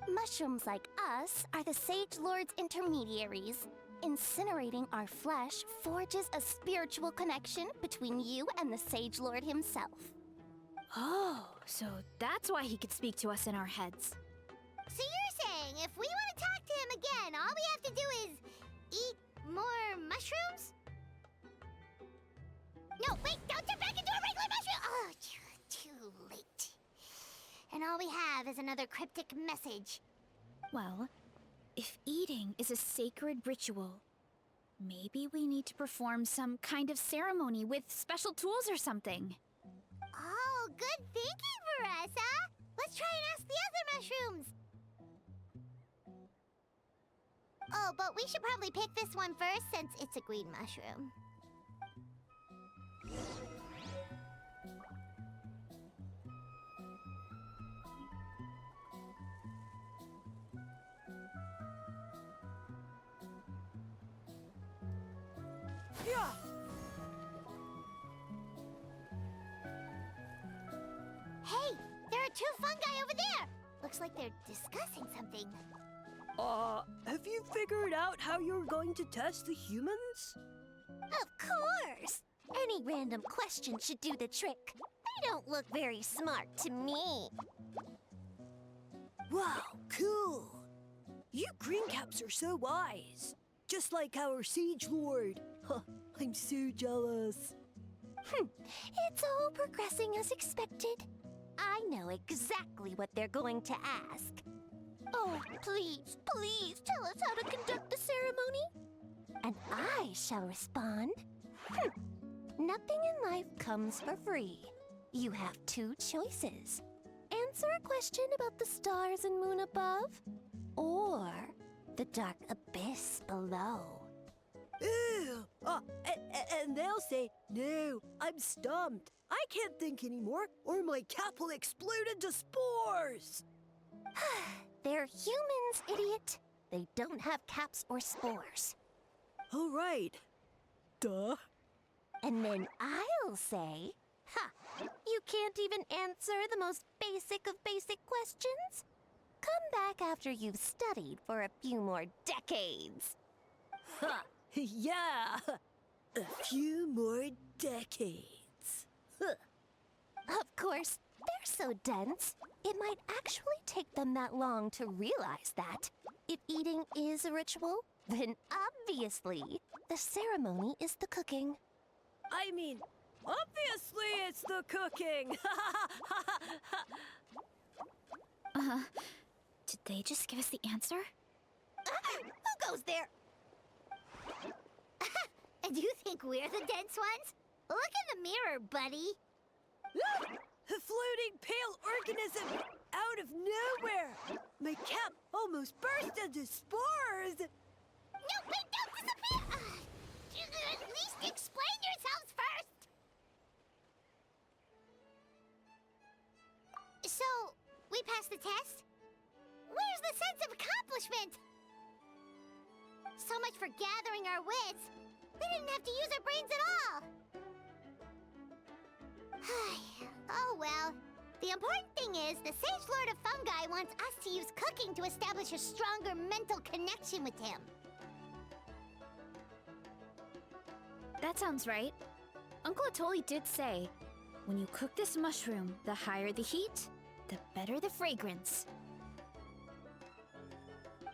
Mushrooms like us are the Sage Lord's intermediaries. Incinerating our flesh forges a spiritual connection between you and the Sage Lord himself. Oh, so that's why he could speak to us in our heads. So you're saying if we want to talk to him again, all we have to do is eat more mushrooms? No, wait, don't turn back into a regular mushroom! Oh, too late. And all we have is another cryptic message. Well, if eating is a sacred ritual, maybe we need to perform some kind of ceremony with special tools or something. Oh, good thinking, Veressa! Let's try and ask the other mushrooms! Oh, but we should probably pick this one first since it's a green mushroom. Yeah! Hey, there are two fungi over there! Looks like they're discussing something. Have you figured out how you're going to test the humans? Of course! Any random question should do the trick. They don't look very smart to me. Wow, cool! You green caps are so wise. Just like our Sage Lord. Huh, I'm so jealous. It's all progressing as expected. I know exactly what they're going to ask. Oh, please, please tell us how to conduct the ceremony. And I shall respond. Nothing in life comes for free. You have two choices. Answer a question about the stars and moon above, or the dark abyss below. Ew! And they'll say, no, I'm stumped. I can't think anymore, or my cap will explode into spores. They're humans, idiot. They don't have caps or spores. All right. Duh. And then I'll say, you can't even answer the most basic of basic questions? Come back after you've studied for a few more decades. Ha! Yeah! A few more decades. Of course, they're so dense, it might actually take them that long to realize that. If eating is a ritual, then obviously the ceremony is the cooking. I mean, obviously it's the cooking! Did they just give us the answer? Who goes there? Do you think we're the dense ones? Look in the mirror, buddy. A floating pale organism out of nowhere! My cap almost burst into spores! No, wait, don't disappear! At least explain yourselves first! So, we passed the test? Where's the sense of accomplishment? So much for gathering our wits. We didn't have to use our brains at all. Oh well. The important thing is, the Sage Lord of Fungi wants us to use cooking to establish a stronger mental connection with him. That sounds right. Uncle Atoli did say, when you cook this mushroom, the higher the heat, the better the fragrance.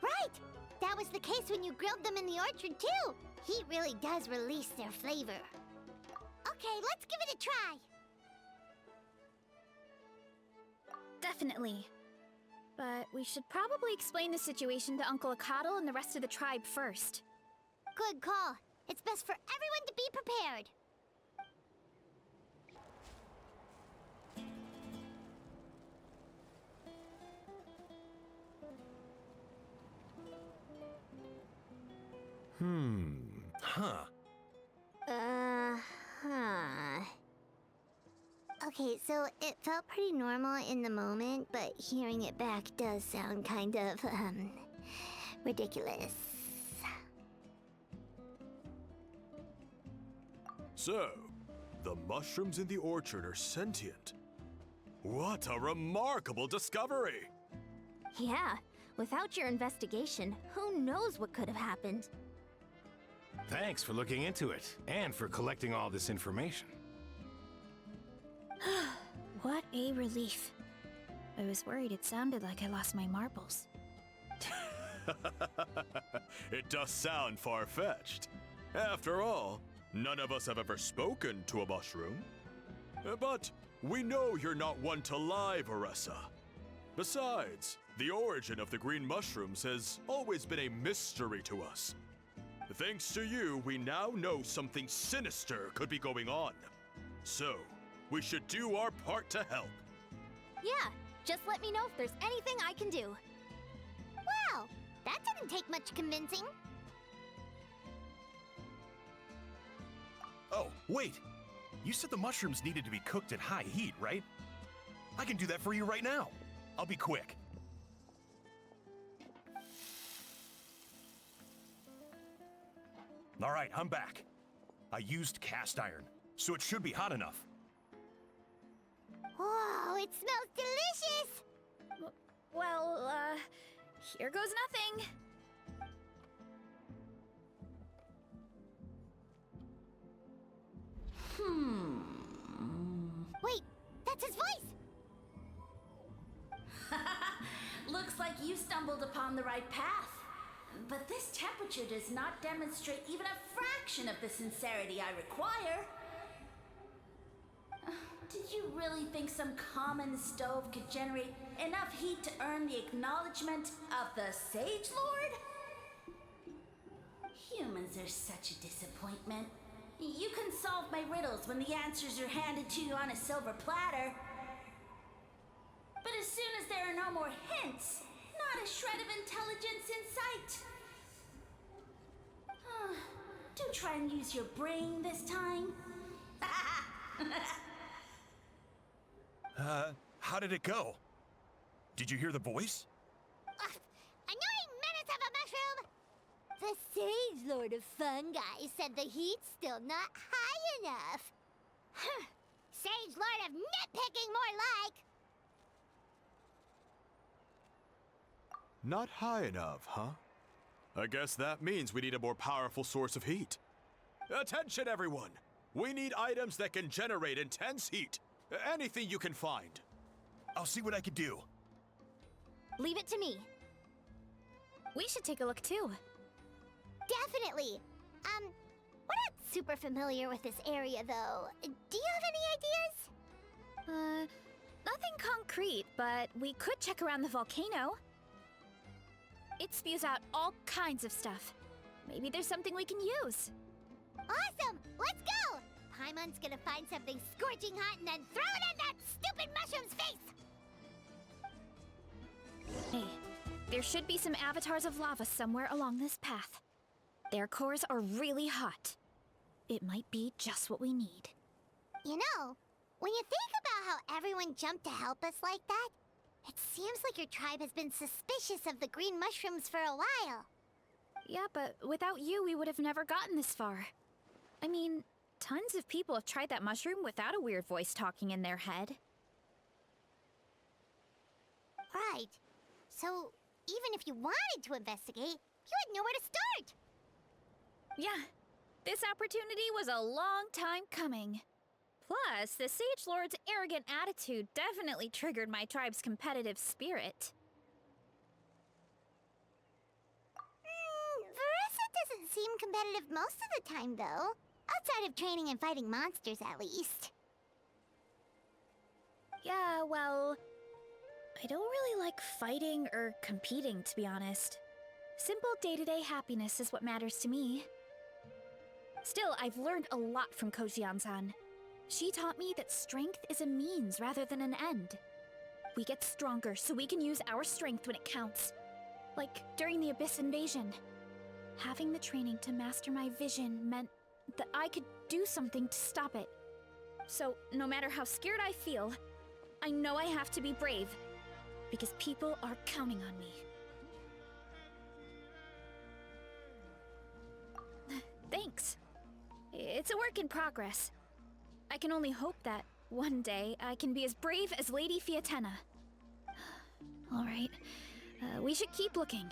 Right! That was the case when you grilled them in the orchard, too. Heat really does release their flavor. Okay, let's give it a try. Definitely. But we should probably explain the situation to Uncle Akatl and the rest of the tribe first. Good call. It's best for everyone to be prepared. Okay, so it felt pretty normal in the moment, but hearing it back does sound kind of, ridiculous. So, the mushrooms in the orchard are sentient. What a remarkable discovery! Yeah, without your investigation, who knows what could have happened? Thanks for looking into it, and for collecting all this information. What a relief. I was worried it sounded like I lost my marbles. It does sound far-fetched. After all, none of us have ever spoken to a mushroom. But we know you're not one to lie, Veressa. Besides, the origin of the green mushrooms has always been a mystery to us. Thanks to you, we now know something sinister could be going on. So, we should do our part to help. Yeah, just let me know if there's anything I can do. Wow, that didn't take much convincing. Oh, wait! You said the mushrooms needed to be cooked at high heat, right? I can do that for you right now. I'll be quick. All right, I'm back. I used cast iron, so it should be hot enough. Whoa, it smells delicious! Well, here goes nothing. Wait, that's his voice! Looks like you stumbled upon the right path. But this temperature does not demonstrate even a fraction of the sincerity I require. Did you really think some common stove could generate enough heat to earn the acknowledgement of the Sage Lord? Humans are such a disappointment. You can solve my riddles when the answers are handed to you on a silver platter. But as soon as there are no more hints, not a shred of intelligence in sight. Do try and use your brain this time. How did it go? Did you hear the voice? Annoying menace of a mushroom! The Sage Lord of Fungi said the heat's still not high enough. Sage Lord of nitpicking, more like! Not high enough, huh? I guess that means we need a more powerful source of heat. Attention, everyone! We need items that can generate intense heat. Anything you can find. I'll see what I can do. Leave it to me. We should take a look too. Definitely. We're not super familiar with this area, though. Do you have any ideas? Nothing concrete, but we could check around the volcano. It spews out all kinds of stuff. Maybe there's something we can use. Awesome! Let's go! Paimon's gonna find something scorching hot and then throw it in that stupid mushroom's face! Hey, there should be some avatars of lava somewhere along this path. Their cores are really hot. It might be just what we need. You know, when you think about how everyone jumped to help us like that, it seems like your tribe has been suspicious of the green mushrooms for a while. Yeah, but without you, we would have never gotten this far. I mean, tons of people have tried that mushroom without a weird voice talking in their head. Right. So, even if you wanted to investigate, you had nowhere to start! Yeah, this opportunity was a long time coming. Plus, the Sage Lord's arrogant attitude definitely triggered my tribe's competitive spirit. Veressa doesn't seem competitive most of the time, though. Outside of training and fighting monsters, at least. Yeah, well, I don't really like fighting or competing, to be honest. Simple day-to-day happiness is what matters to me. Still, I've learned a lot from Kojian-san. She taught me that strength is a means rather than an end. We get stronger so we can use our strength when it counts. Like during the Abyss invasion. Having the training to master my vision meant that I could do something to stop it. So, no matter how scared I feel, I know I have to be brave. Because people are counting on me. Thanks. It's a work in progress. I can only hope that one day I can be as brave as Lady Fiatenna. All right, we should keep looking.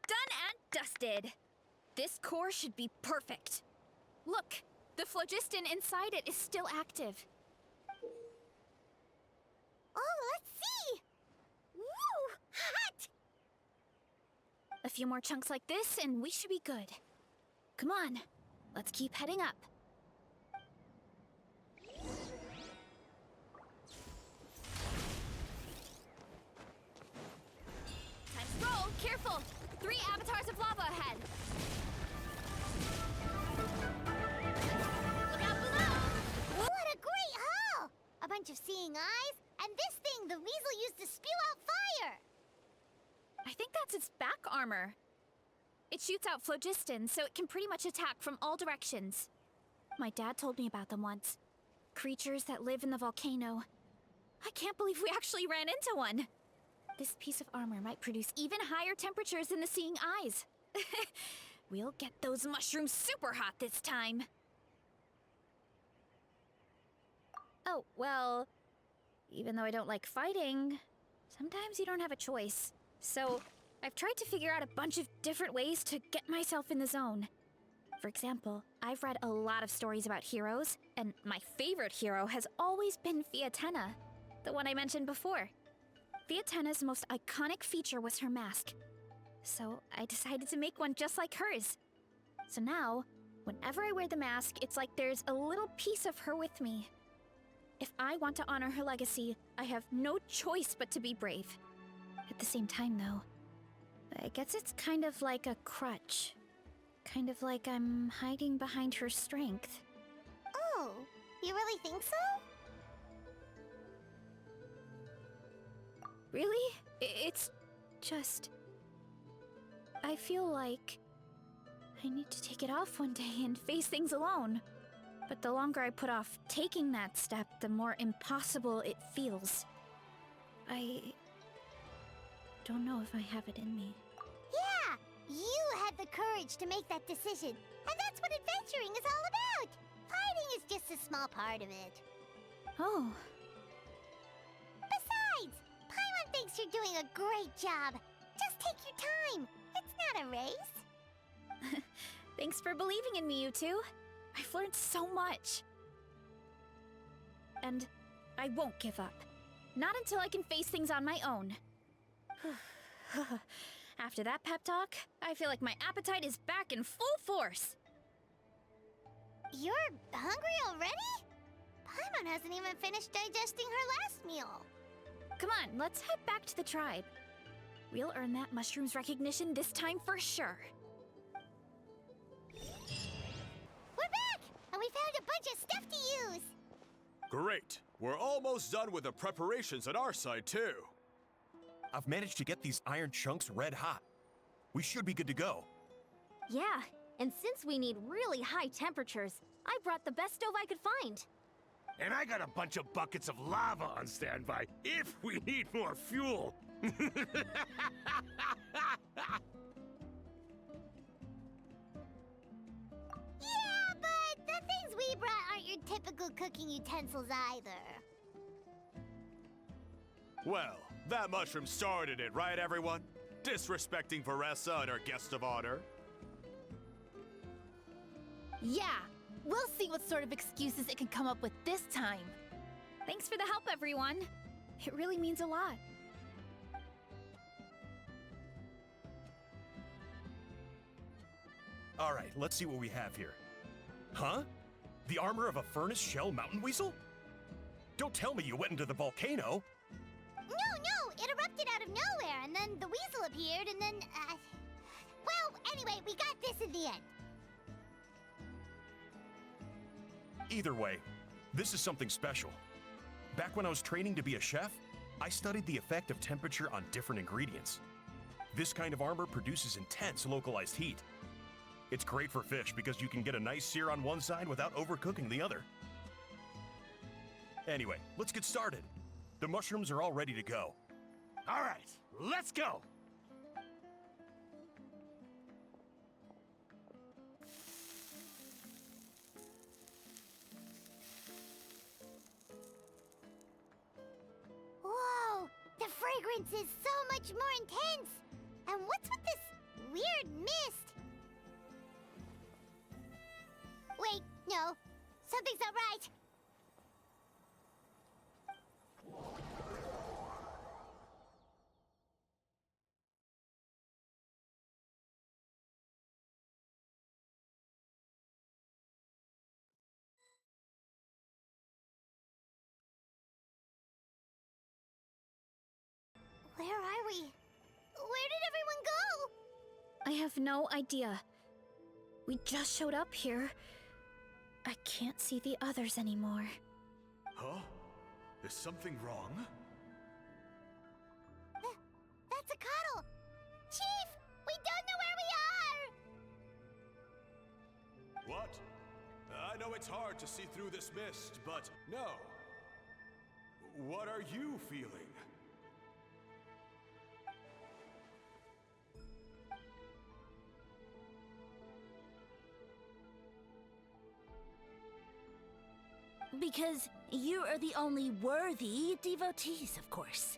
Done and dusted. This core should be perfect. Look, the phlogiston inside it is still active. Oh, let's see! Woo! Hot! A few more chunks like this and we should be good. Come on, let's keep heading up. Time to roll, careful! 3 avatars of lava ahead. Look out below! What a great haul! A bunch of seeing eyes, and this thing the weasel used to spew out fire! I think that's its back armor. It shoots out phlogiston, so it can pretty much attack from all directions. My dad told me about them once. Creatures that live in the volcano. I can't believe we actually ran into one. This piece of armor might produce even higher temperatures than the seeing eyes. We'll get those mushrooms super hot this time. Oh, well, even though I don't like fighting, sometimes you don't have a choice. So, I've tried to figure out a bunch of different ways to get myself in the zone. For example, I've read a lot of stories about heroes, and my favorite hero has always been Fiatenna, the one I mentioned before. Fiatenna's most iconic feature was her mask. So, I decided to make one just like hers. So now, whenever I wear the mask, it's like there's a little piece of her with me. If I want to honor her legacy, I have no choice but to be brave. At the same time, though, I guess it's kind of like a crutch. Kind of like I'm hiding behind her strength. Oh, you really think so? Really? It's just... I feel like I need to take it off one day and face things alone. But the longer I put off taking that step, the more impossible it feels. I don't know if I have it in me. Yeah! You had the courage to make that decision. And that's what adventuring is all about! Fighting is just a small part of it. Oh. Besides, Paimon thinks you're doing a great job. Just take your time. It's not a race. Thanks for believing in me, you two. I've learned so much. And I won't give up. Not until I can face things on my own. After that pep talk, I feel like my appetite is back in full force. You're hungry already? Paimon hasn't even finished digesting her last meal. Come on, let's head back to the tribe. We'll earn that mushroom's recognition this time for sure. to use. Great. We're almost done with the preparations on our side, too. I've managed to get these iron chunks red hot. We should be good to go. Yeah, and since we need really high temperatures, I brought the best stove I could find. And I got a bunch of buckets of lava on standby if we need more fuel. Yeah, but the things we brought aren't your typical cooking utensils either. Well, that mushroom started it, right, everyone? Disrespecting Veressa and her guest of honor. Yeah, we'll see what sort of excuses it can come up with this time. Thanks for the help, everyone. It really means a lot. All right, let's see what we have here. Huh? The armor of a furnace shell mountain weasel? Don't tell me you went into the volcano. No, it erupted out of nowhere, and then the weasel appeared, and then, well, anyway, we got this in the end. Either way, this is something special. Back when I was training to be a chef, I studied the effect of temperature on different ingredients. This kind of armor produces intense localized heat. It's great for fish because you can get a nice sear on one side without overcooking the other. Anyway, let's get started. The mushrooms are all ready to go. All right, let's go. Whoa, the fragrance is so much more intense. And what's with this weird mist? Wait, no, something's not right. Where are we? Where did everyone go? I have no idea. We just showed up here. I can't see the others anymore. Huh? Is something wrong? That's a cuddle. Chief, we don't know where we are. What? I know it's hard to see through this mist, but no. What are you feeling? Because you are the only worthy devotees, of course.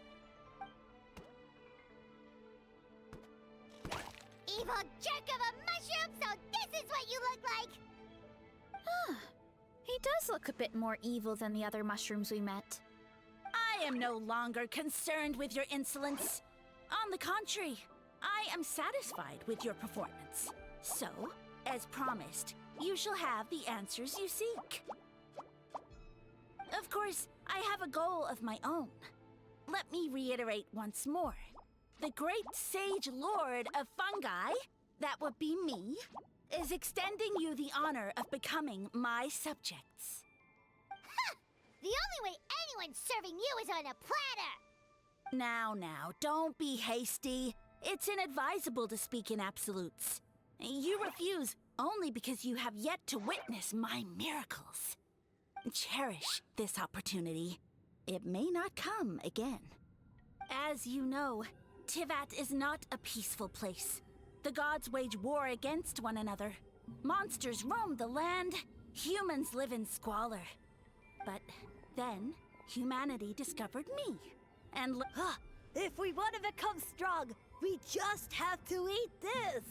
Evil jerk of a mushroom, so this is what you look like. He does look a bit more evil than the other mushrooms we met. I am no longer concerned with your insolence. On the contrary, I am satisfied with your performance. So, as promised, you shall have the answers you seek. Of course, I have a goal of my own. Let me reiterate once more. The great sage lord of fungi, that would be me, is extending you the honor of becoming my subjects. Ha! The only way anyone's serving you is on a platter. Now, don't be hasty. It's inadvisable to speak in absolutes. You refuse only because you have yet to witness my miracles. Cherish this opportunity. It may not come again. As you know, Tivat is not a peaceful place. The gods wage war against one another. Monsters roam the land. Humans live in squalor. But then, humanity discovered me. And If we want to become strong, we just have to eat this.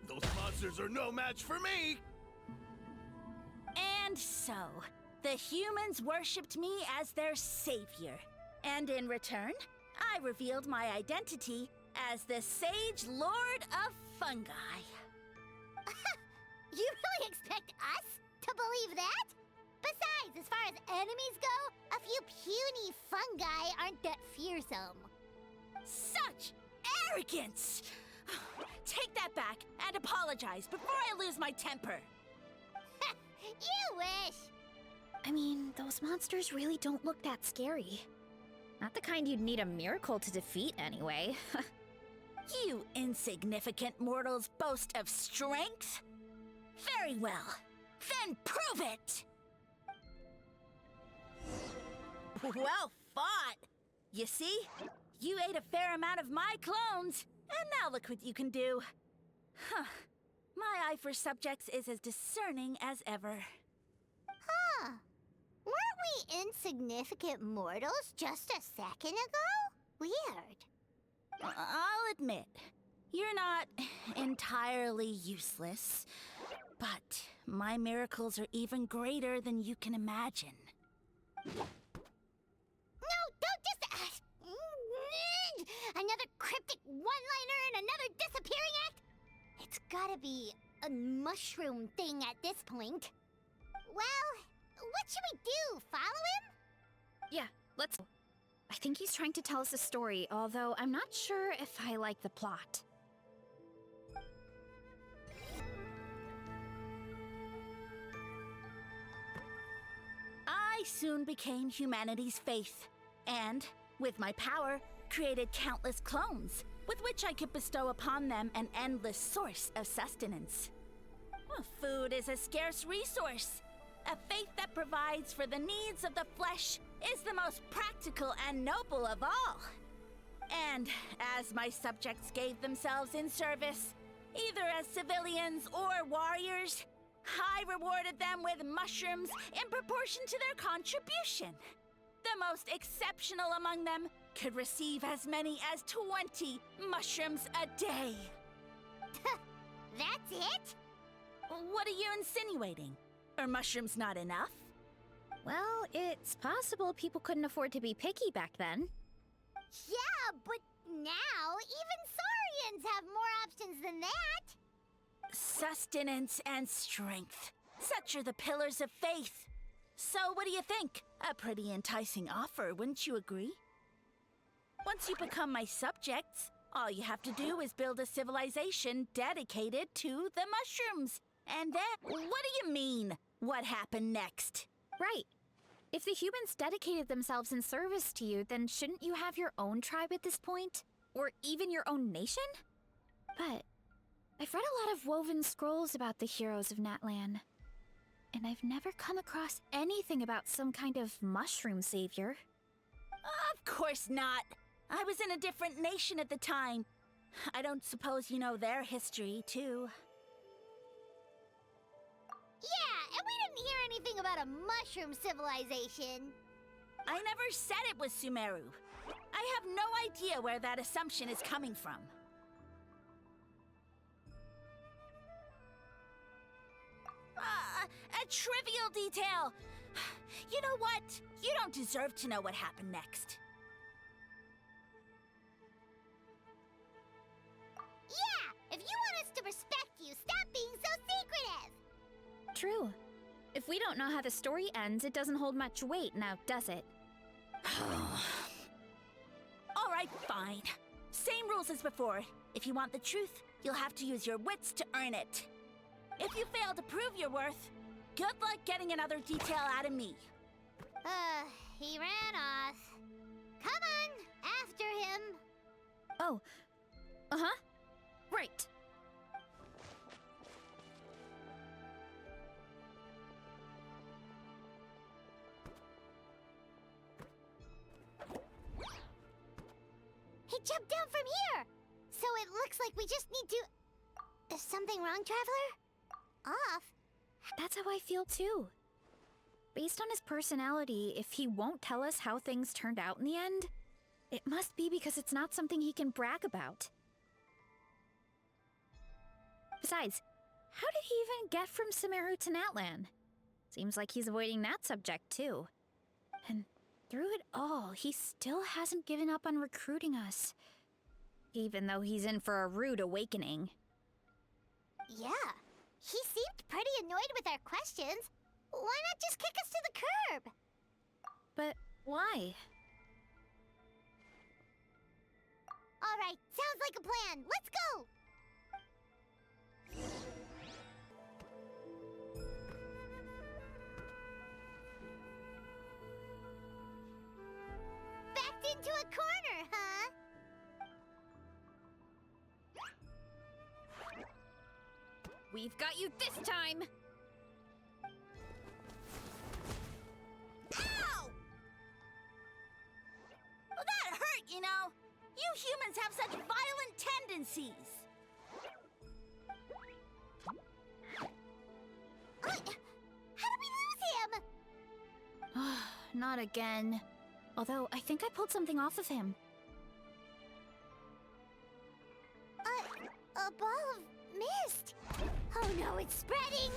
Those monsters are no match for me. And so, the humans worshipped me as their savior. And in return, I revealed my identity as the Sage Lord of Fungi. You really expect us to believe that? Besides, as far as enemies go, a few puny fungi aren't that fearsome. Such arrogance! Take that back and apologize before I lose my temper. You wish! I mean, those monsters really don't look that scary. Not the kind you'd need a miracle to defeat anyway. You insignificant mortals boast of strength? Very well. Then prove it! Well fought! You see? You ate a fair amount of my clones, and now look what you can do. Huh. My eye for subjects is as discerning as ever. Huh. Weren't we insignificant mortals just a second ago? Weird. I'll admit, you're not entirely useless, but my miracles are even greater than you can imagine. No, don't just... another cryptic one-liner and another disappearing act? It's gotta be a mushroom thing at this point. Well, what should we do? Follow him? Yeah, let's... I think he's trying to tell us a story, although I'm not sure if I like the plot. I soon became humanity's faith, and, with my power, created countless clones, with which I could bestow upon them an endless source of sustenance. Well, food is a scarce resource. A faith that provides for the needs of the flesh is the most practical and noble of all. And as my subjects gave themselves in service, either as civilians or warriors, I rewarded them with mushrooms in proportion to their contribution. The most exceptional among them could receive as many as 20 mushrooms a day. That's it? What are you insinuating? Are mushrooms not enough? Well, it's possible people couldn't afford to be picky back then. Yeah, but now even Saurians have more options than that. Sustenance and strength. Such are the pillars of faith. So what do you think? A pretty enticing offer, wouldn't you agree? Once you become my subjects, all you have to do is build a civilization dedicated to the mushrooms. And then, what do you mean? What happened next? Right. If the humans dedicated themselves in service to you, then shouldn't you have your own tribe at this point? Or even your own nation? But I've read a lot of woven scrolls about the heroes of Natlan, and I've never come across anything about some kind of mushroom savior. Of course not. I was in a different nation at the time. I don't suppose you know their history, too. Yeah, and we didn't hear anything about a mushroom civilization. I never said it was Sumeru. I have no idea where that assumption is coming from. A trivial detail. You know what? You don't deserve to know what happened next. Yeah, if you want us to respect you, stop being so secretive. True. If we don't know how the story ends, it doesn't hold much weight now, does it? All right, fine. Same rules as before. If you want the truth, you'll have to use your wits to earn it. If you fail to prove your worth, good luck getting another detail out of me. He ran off. Come on, after him. Oh. Uh-huh. Right. He jumped down from here. So it looks like we just need to... Is something wrong, Traveler? Off? That's how I feel too. Based on his personality, if he won't tell us how things turned out in the end, it must be because it's not something he can brag about. Besides, how did he even get from Sumeru to Natlan? Seems like he's avoiding that subject too. And through it all, he still hasn't given up on recruiting us. Even though he's in for a rude awakening. Yeah, he seemed pretty annoyed with our questions. Why not just kick us to the curb? But why? All right, sounds like a plan. Let's go! Backed into a corner, huh? We've got you this time! Ow! Well, that hurt, you know. You humans have such violent tendencies. How did we lose him? Not again. Although, I think I pulled something off of him. A ball of mist. Oh no, it's spreading!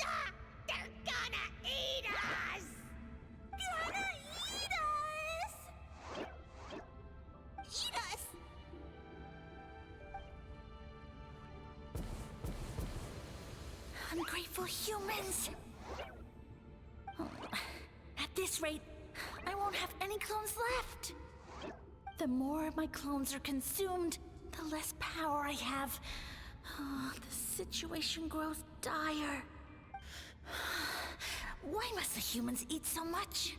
Ah! They're gonna eat us! Gonna eat us! Eat us! Ungrateful humans! At this rate, I won't have any clones left. The more my clones are consumed, the less power I have. Oh, the situation grows dire. Why must the humans eat so much?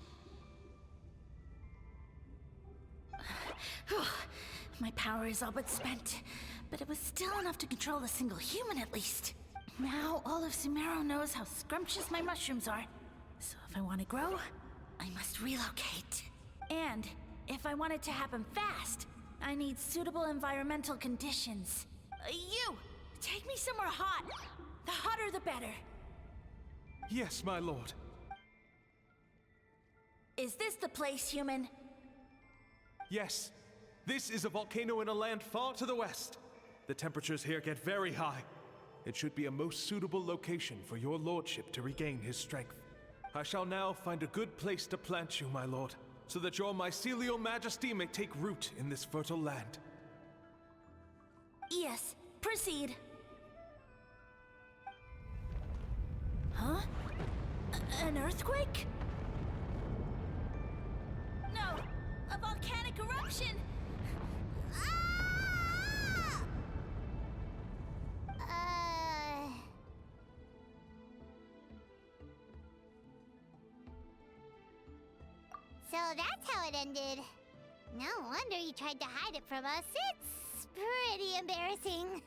My power is all but spent, but it was still enough to control a single human at least. Now all of Sumeru knows how scrumptious my mushrooms are. So if I want to grow, I must relocate. And if I want it to happen fast, I need suitable environmental conditions. You! Take me somewhere hot. The hotter the better. Yes, my lord. Is this the place, human? Yes. This is a volcano in a land far to the west. The temperatures here get very high. It should be a most suitable location for your lordship to regain his strength. I shall now find a good place to plant you, my lord, so that your mycelial majesty may take root in this fertile land. Yes, proceed. Huh? An earthquake? No, a volcanic eruption! Ah! So that's how it ended. No wonder you tried to hide it from us. It's pretty embarrassing.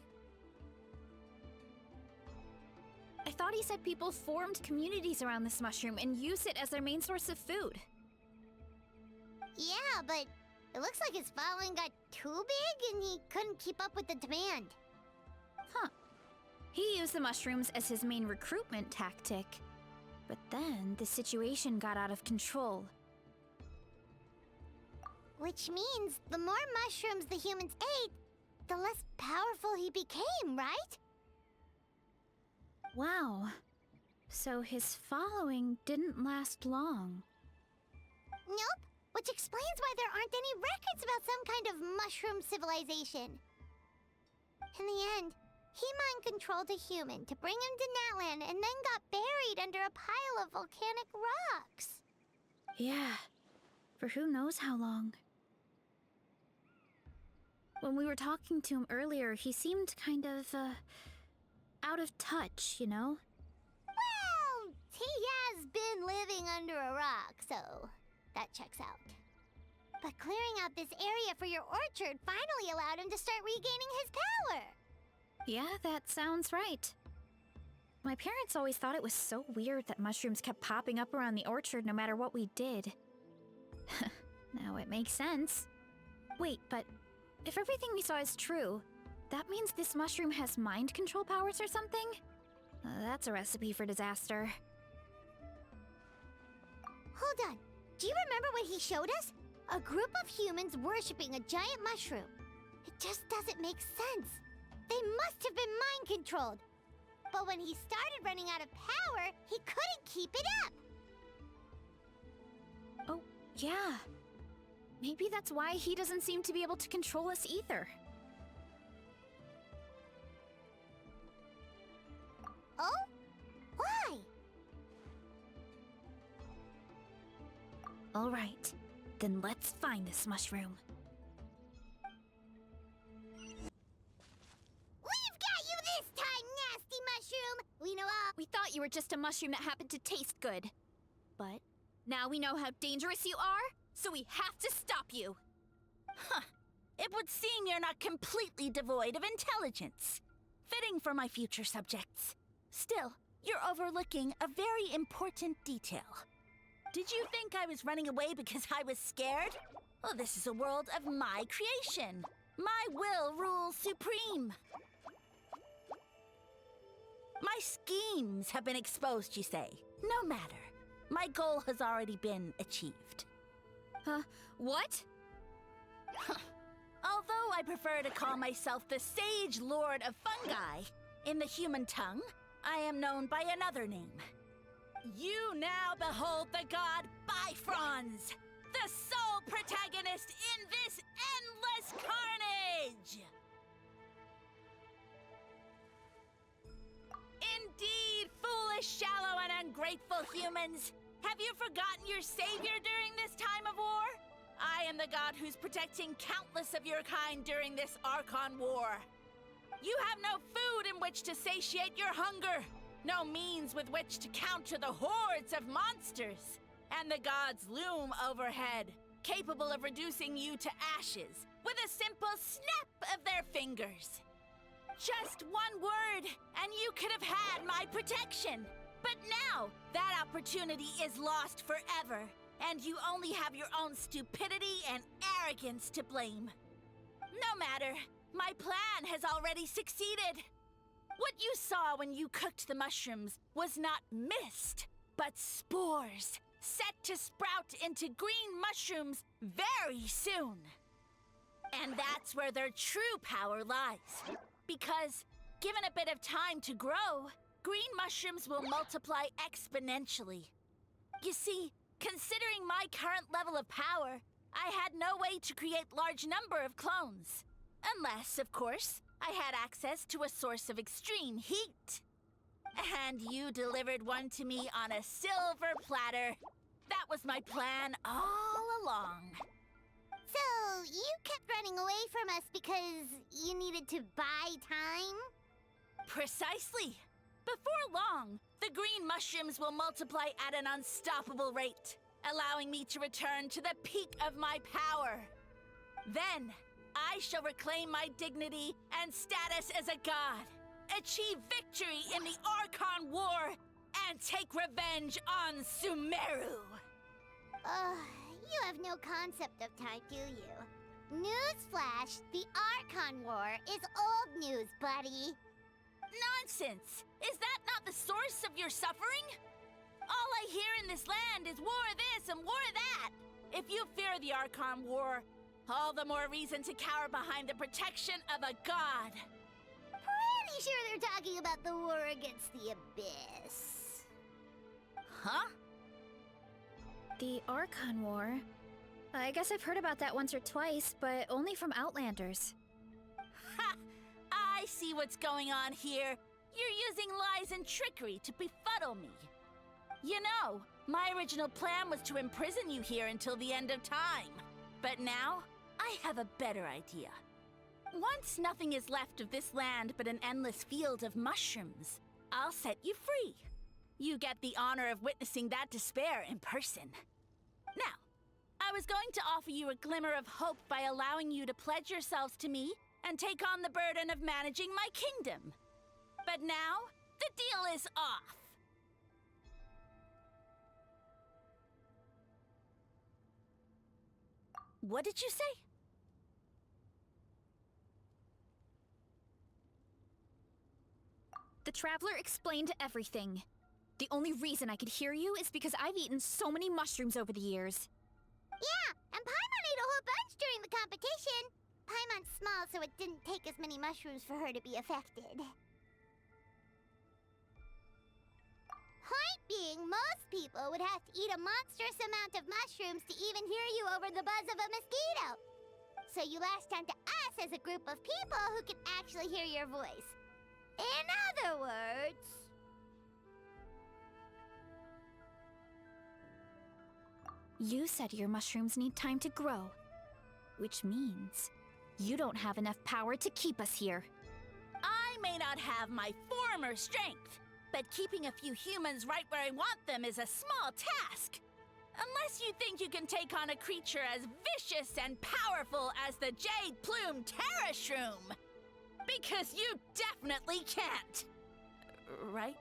I thought he said people formed communities around this mushroom and used it as their main source of food. Yeah, but it looks like his following got too big and he couldn't keep up with the demand. Huh. He used the mushrooms as his main recruitment tactic. But then the situation got out of control. Which means the more mushrooms the humans ate, the less powerful he became, right? Wow. So his following didn't last long. Nope, which explains why there aren't any records about some kind of mushroom civilization. In the end, he mind-controlled a human to bring him to Natlan and then got buried under a pile of volcanic rocks. Yeah, for who knows how long. When we were talking to him earlier, he seemed kind of, out of touch, you know? Well, he has been living under a rock, so that checks out. But clearing out this area for your orchard finally allowed him to start regaining his power. Yeah, that sounds right. My parents always thought it was so weird that mushrooms kept popping up around the orchard no matter what we did. Now it makes sense. Wait, but if everything we saw is true, that means this mushroom has mind control powers or something? That's a recipe for disaster. Hold on. Do you remember what he showed us? A group of humans worshipping a giant mushroom. It just doesn't make sense. They must have been mind-controlled. But when he started running out of power, he couldn't keep it up. Oh, yeah. Maybe that's why he doesn't seem to be able to control us either. Oh? Why? All right. Then let's find this mushroom. We've got you this time, nasty mushroom! We know all. We thought you were just a mushroom that happened to taste good. But now we know how dangerous you are, so we have to stop you. Huh. It would seem you're not completely devoid of intelligence. Fitting for my future subjects. Still, you're overlooking a very important detail. Did you think I was running away because I was scared? Well, this is a world of my creation. My will rules supreme. My schemes have been exposed, you say. No matter. My goal has already been achieved. What? Although I prefer to call myself the Sage Lord of Fungi, in the human tongue, I am known by another name. You now behold the god Bifrons, the sole protagonist in this endless carnage! Indeed, foolish, shallow, and ungrateful humans! Have you forgotten your savior during this time of war? I am the god who's protecting countless of your kind during this Archon War. You have no food in which to satiate your hunger, no means with which to counter the hordes of monsters, and the gods loom overhead, capable of reducing you to ashes with a simple snap of their fingers. Just one word, and you could have had my protection. But now, that opportunity is lost forever, and you only have your own stupidity and arrogance to blame. No matter, my plan has already succeeded. What you saw when you cooked the mushrooms was not mist, but spores, set to sprout into green mushrooms very soon. And that's where their true power lies. Because, given a bit of time to grow, green mushrooms will multiply exponentially. You see, considering my current level of power, I had no way to create large number of clones. Unless, of course, I had access to a source of extreme heat. And you delivered one to me on a silver platter. That was my plan all along. So, you kept running away from us because you needed to buy time? Precisely. Before long, the green mushrooms will multiply at an unstoppable rate, allowing me to return to the peak of my power. Then, I shall reclaim my dignity and status as a god, achieve victory in the Archon War, and take revenge on Sumeru. You have no concept of time, do you? Newsflash, the Archon War is old news, buddy. Nonsense! Is that not the source of your suffering? All I hear in this land is war this and war that. If you fear the Archon War, all the more reason to cower behind the protection of a god. Pretty sure they're talking about the war against the Abyss. Huh? The Archon War? I guess I've heard about that once or twice, but only from Outlanders. Ha! I see what's going on here. You're using lies and trickery to befuddle me. You know, my original plan was to imprison you here until the end of time. But now, I have a better idea. Once nothing is left of this land but an endless field of mushrooms, I'll set you free. You get the honor of witnessing that despair in person. Now, I was going to offer you a glimmer of hope by allowing you to pledge yourselves to me and take on the burden of managing my kingdom. But now, the deal is off. What did you say? The Traveler explained everything. The only reason I could hear you is because I've eaten so many mushrooms over the years. Yeah, and Paimon ate a whole bunch during the competition. Paimon's small, so it didn't take as many mushrooms for her to be affected. Point being, most people would have to eat a monstrous amount of mushrooms to even hear you over the buzz of a mosquito. So you latched onto us as a group of people who can actually hear your voice. In other words... You said your mushrooms need time to grow, which means you don't have enough power to keep us here. I may not have my former strength, but keeping a few humans right where I want them is a small task. Unless you think you can take on a creature as vicious and powerful as the jade-plumed Terashroom. Because you definitely can't. Right?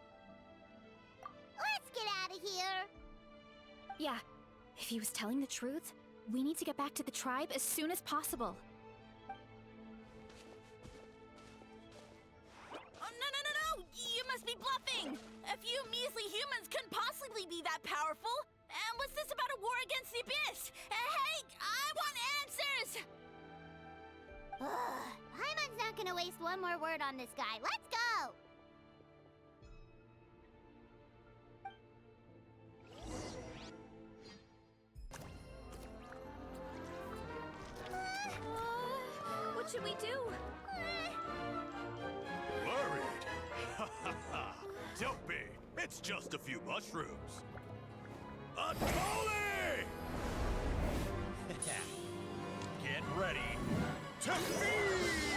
Let's get out of here. Yeah, if he was telling the truth, we need to get back to the tribe as soon as possible. Oh, no! You must be bluffing! A few measly humans couldn't possibly be that powerful! And what's this about a war against the Abyss? Hey, I want answers! Paimon's not gonna waste one more word on this guy. Let's go! What should we do? Worried? Ha ha ha! Don't be! It's just a few mushrooms. Unholy! Get ready to feast!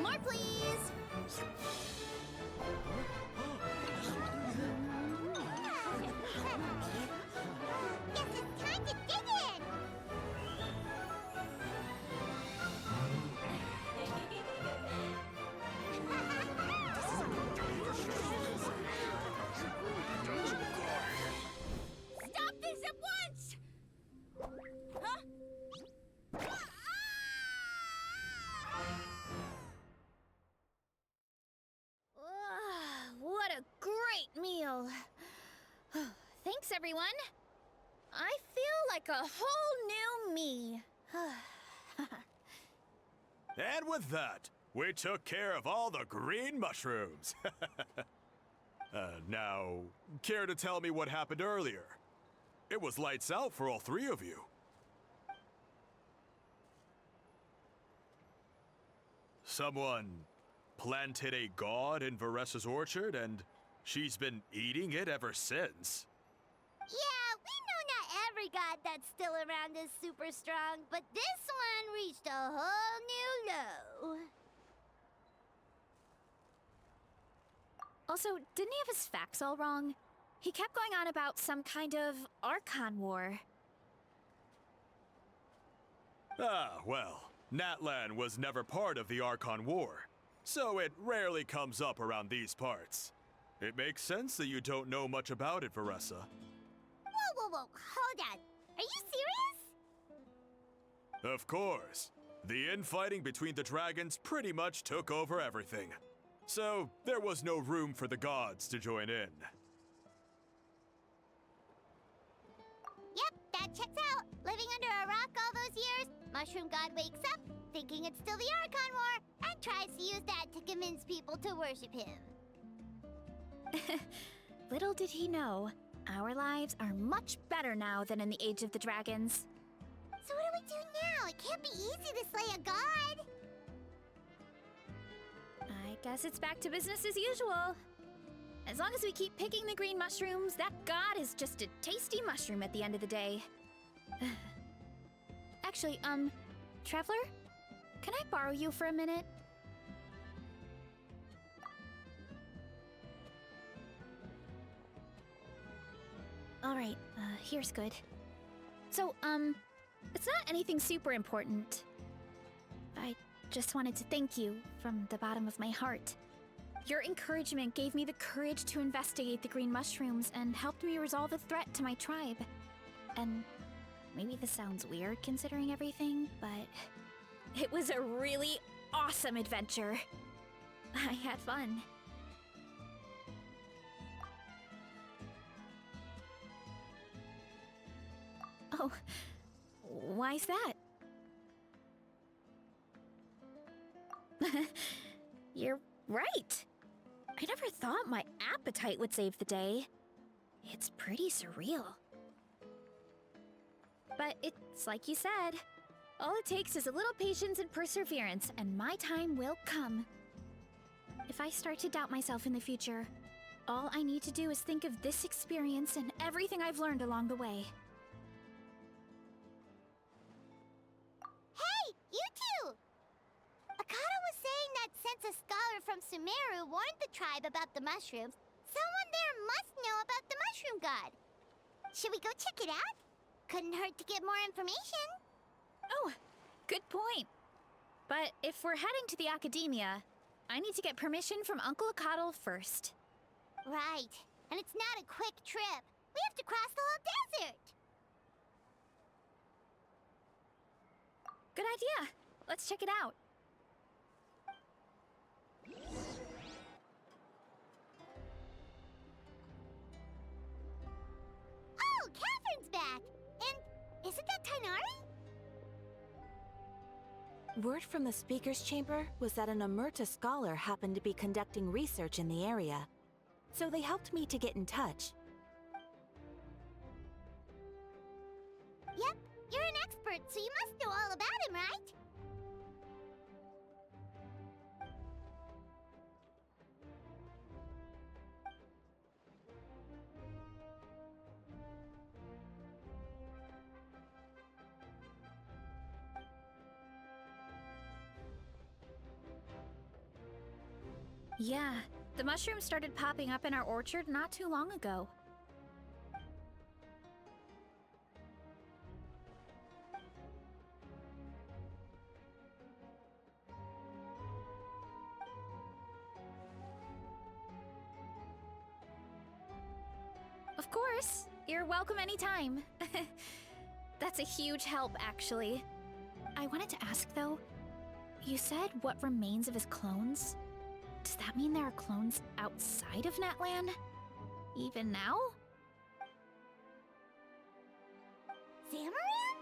More, please! Guess it's time to dig in! Stop this at once! Huh? What a great meal! Thanks, everyone! I feel like a whole new me. And with that, we took care of all the green mushrooms. Now, care to tell me what happened earlier? It was lights out for all three of you. Someone planted a god in Varessa's orchard, and she's been eating it ever since. Yeah, we know not every god that's still around is super strong, but this one reached a whole new low. Also, didn't he have his facts all wrong? He kept going on about some kind of Archon war. Ah, well, Natlan was never part of the Archon War, so it rarely comes up around these parts. It makes sense that you don't know much about it, Varessa. Whoa, hold on. Are you serious? Of course. The infighting between the dragons pretty much took over everything. So, there was no room for the gods to join in. Yep, that checks out. Living under a rock all those years, Mushroom God wakes up, thinking it's still the Archon War, and tries to use that to convince people to worship him. Little did he know, our lives are much better now than in the Age of the Dragons. So what do we do now? It can't be easy to slay a god. I guess it's back to business as usual. As long as we keep picking the green mushrooms, that god is just a tasty mushroom at the end of the day. Actually, Traveler? Can I borrow you for a minute? Alright, here's good. So, it's not anything super important. I just wanted to thank you from the bottom of my heart. Your encouragement gave me the courage to investigate the green mushrooms and helped me resolve a threat to my tribe. And maybe this sounds weird considering everything, but it was a really awesome adventure. I had fun. Oh, why's that? You're right. I never thought my appetite would save the day. It's pretty surreal. But it's like you said. All it takes is a little patience and perseverance, and my time will come. If I start to doubt myself in the future, all I need to do is think of this experience and everything I've learned along the way. Hey, you two! Akata was saying that since a scholar from Sumeru warned the tribe about the mushrooms, someone there must know about the mushroom god. Should we go check it out? Couldn't hurt to get more information. Oh, good point. But if we're heading to the academia, I need to get permission from Uncle Akatl first. Right. And it's not a quick trip. We have to cross the whole desert. Good idea. Let's check it out. Oh, Catherine's back! And isn't that Tainari? Word from the speaker's chamber was that an Emerta scholar happened to be conducting research in the area. So they helped me to get in touch. Yep, you're an expert, so you must know all about him, right? Yeah, the mushrooms started popping up in our orchard not too long ago. Of course, you're welcome anytime. That's a huge help, actually. I wanted to ask, though, you said what remains of his clones? Does that mean there are clones outside of Natlan? Even now? Zamaran?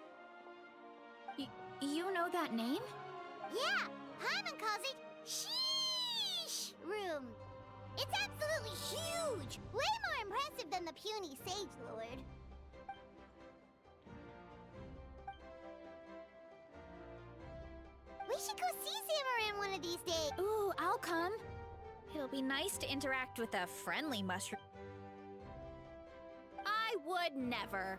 You know that name? Yeah, Hyman calls it Sheesh Room. It's absolutely huge! Way more impressive than the puny Sage Lord. We should go see Zamaran one of these days. Ooh, I'll come. It'll be nice to interact with a friendly mushroom. I would never.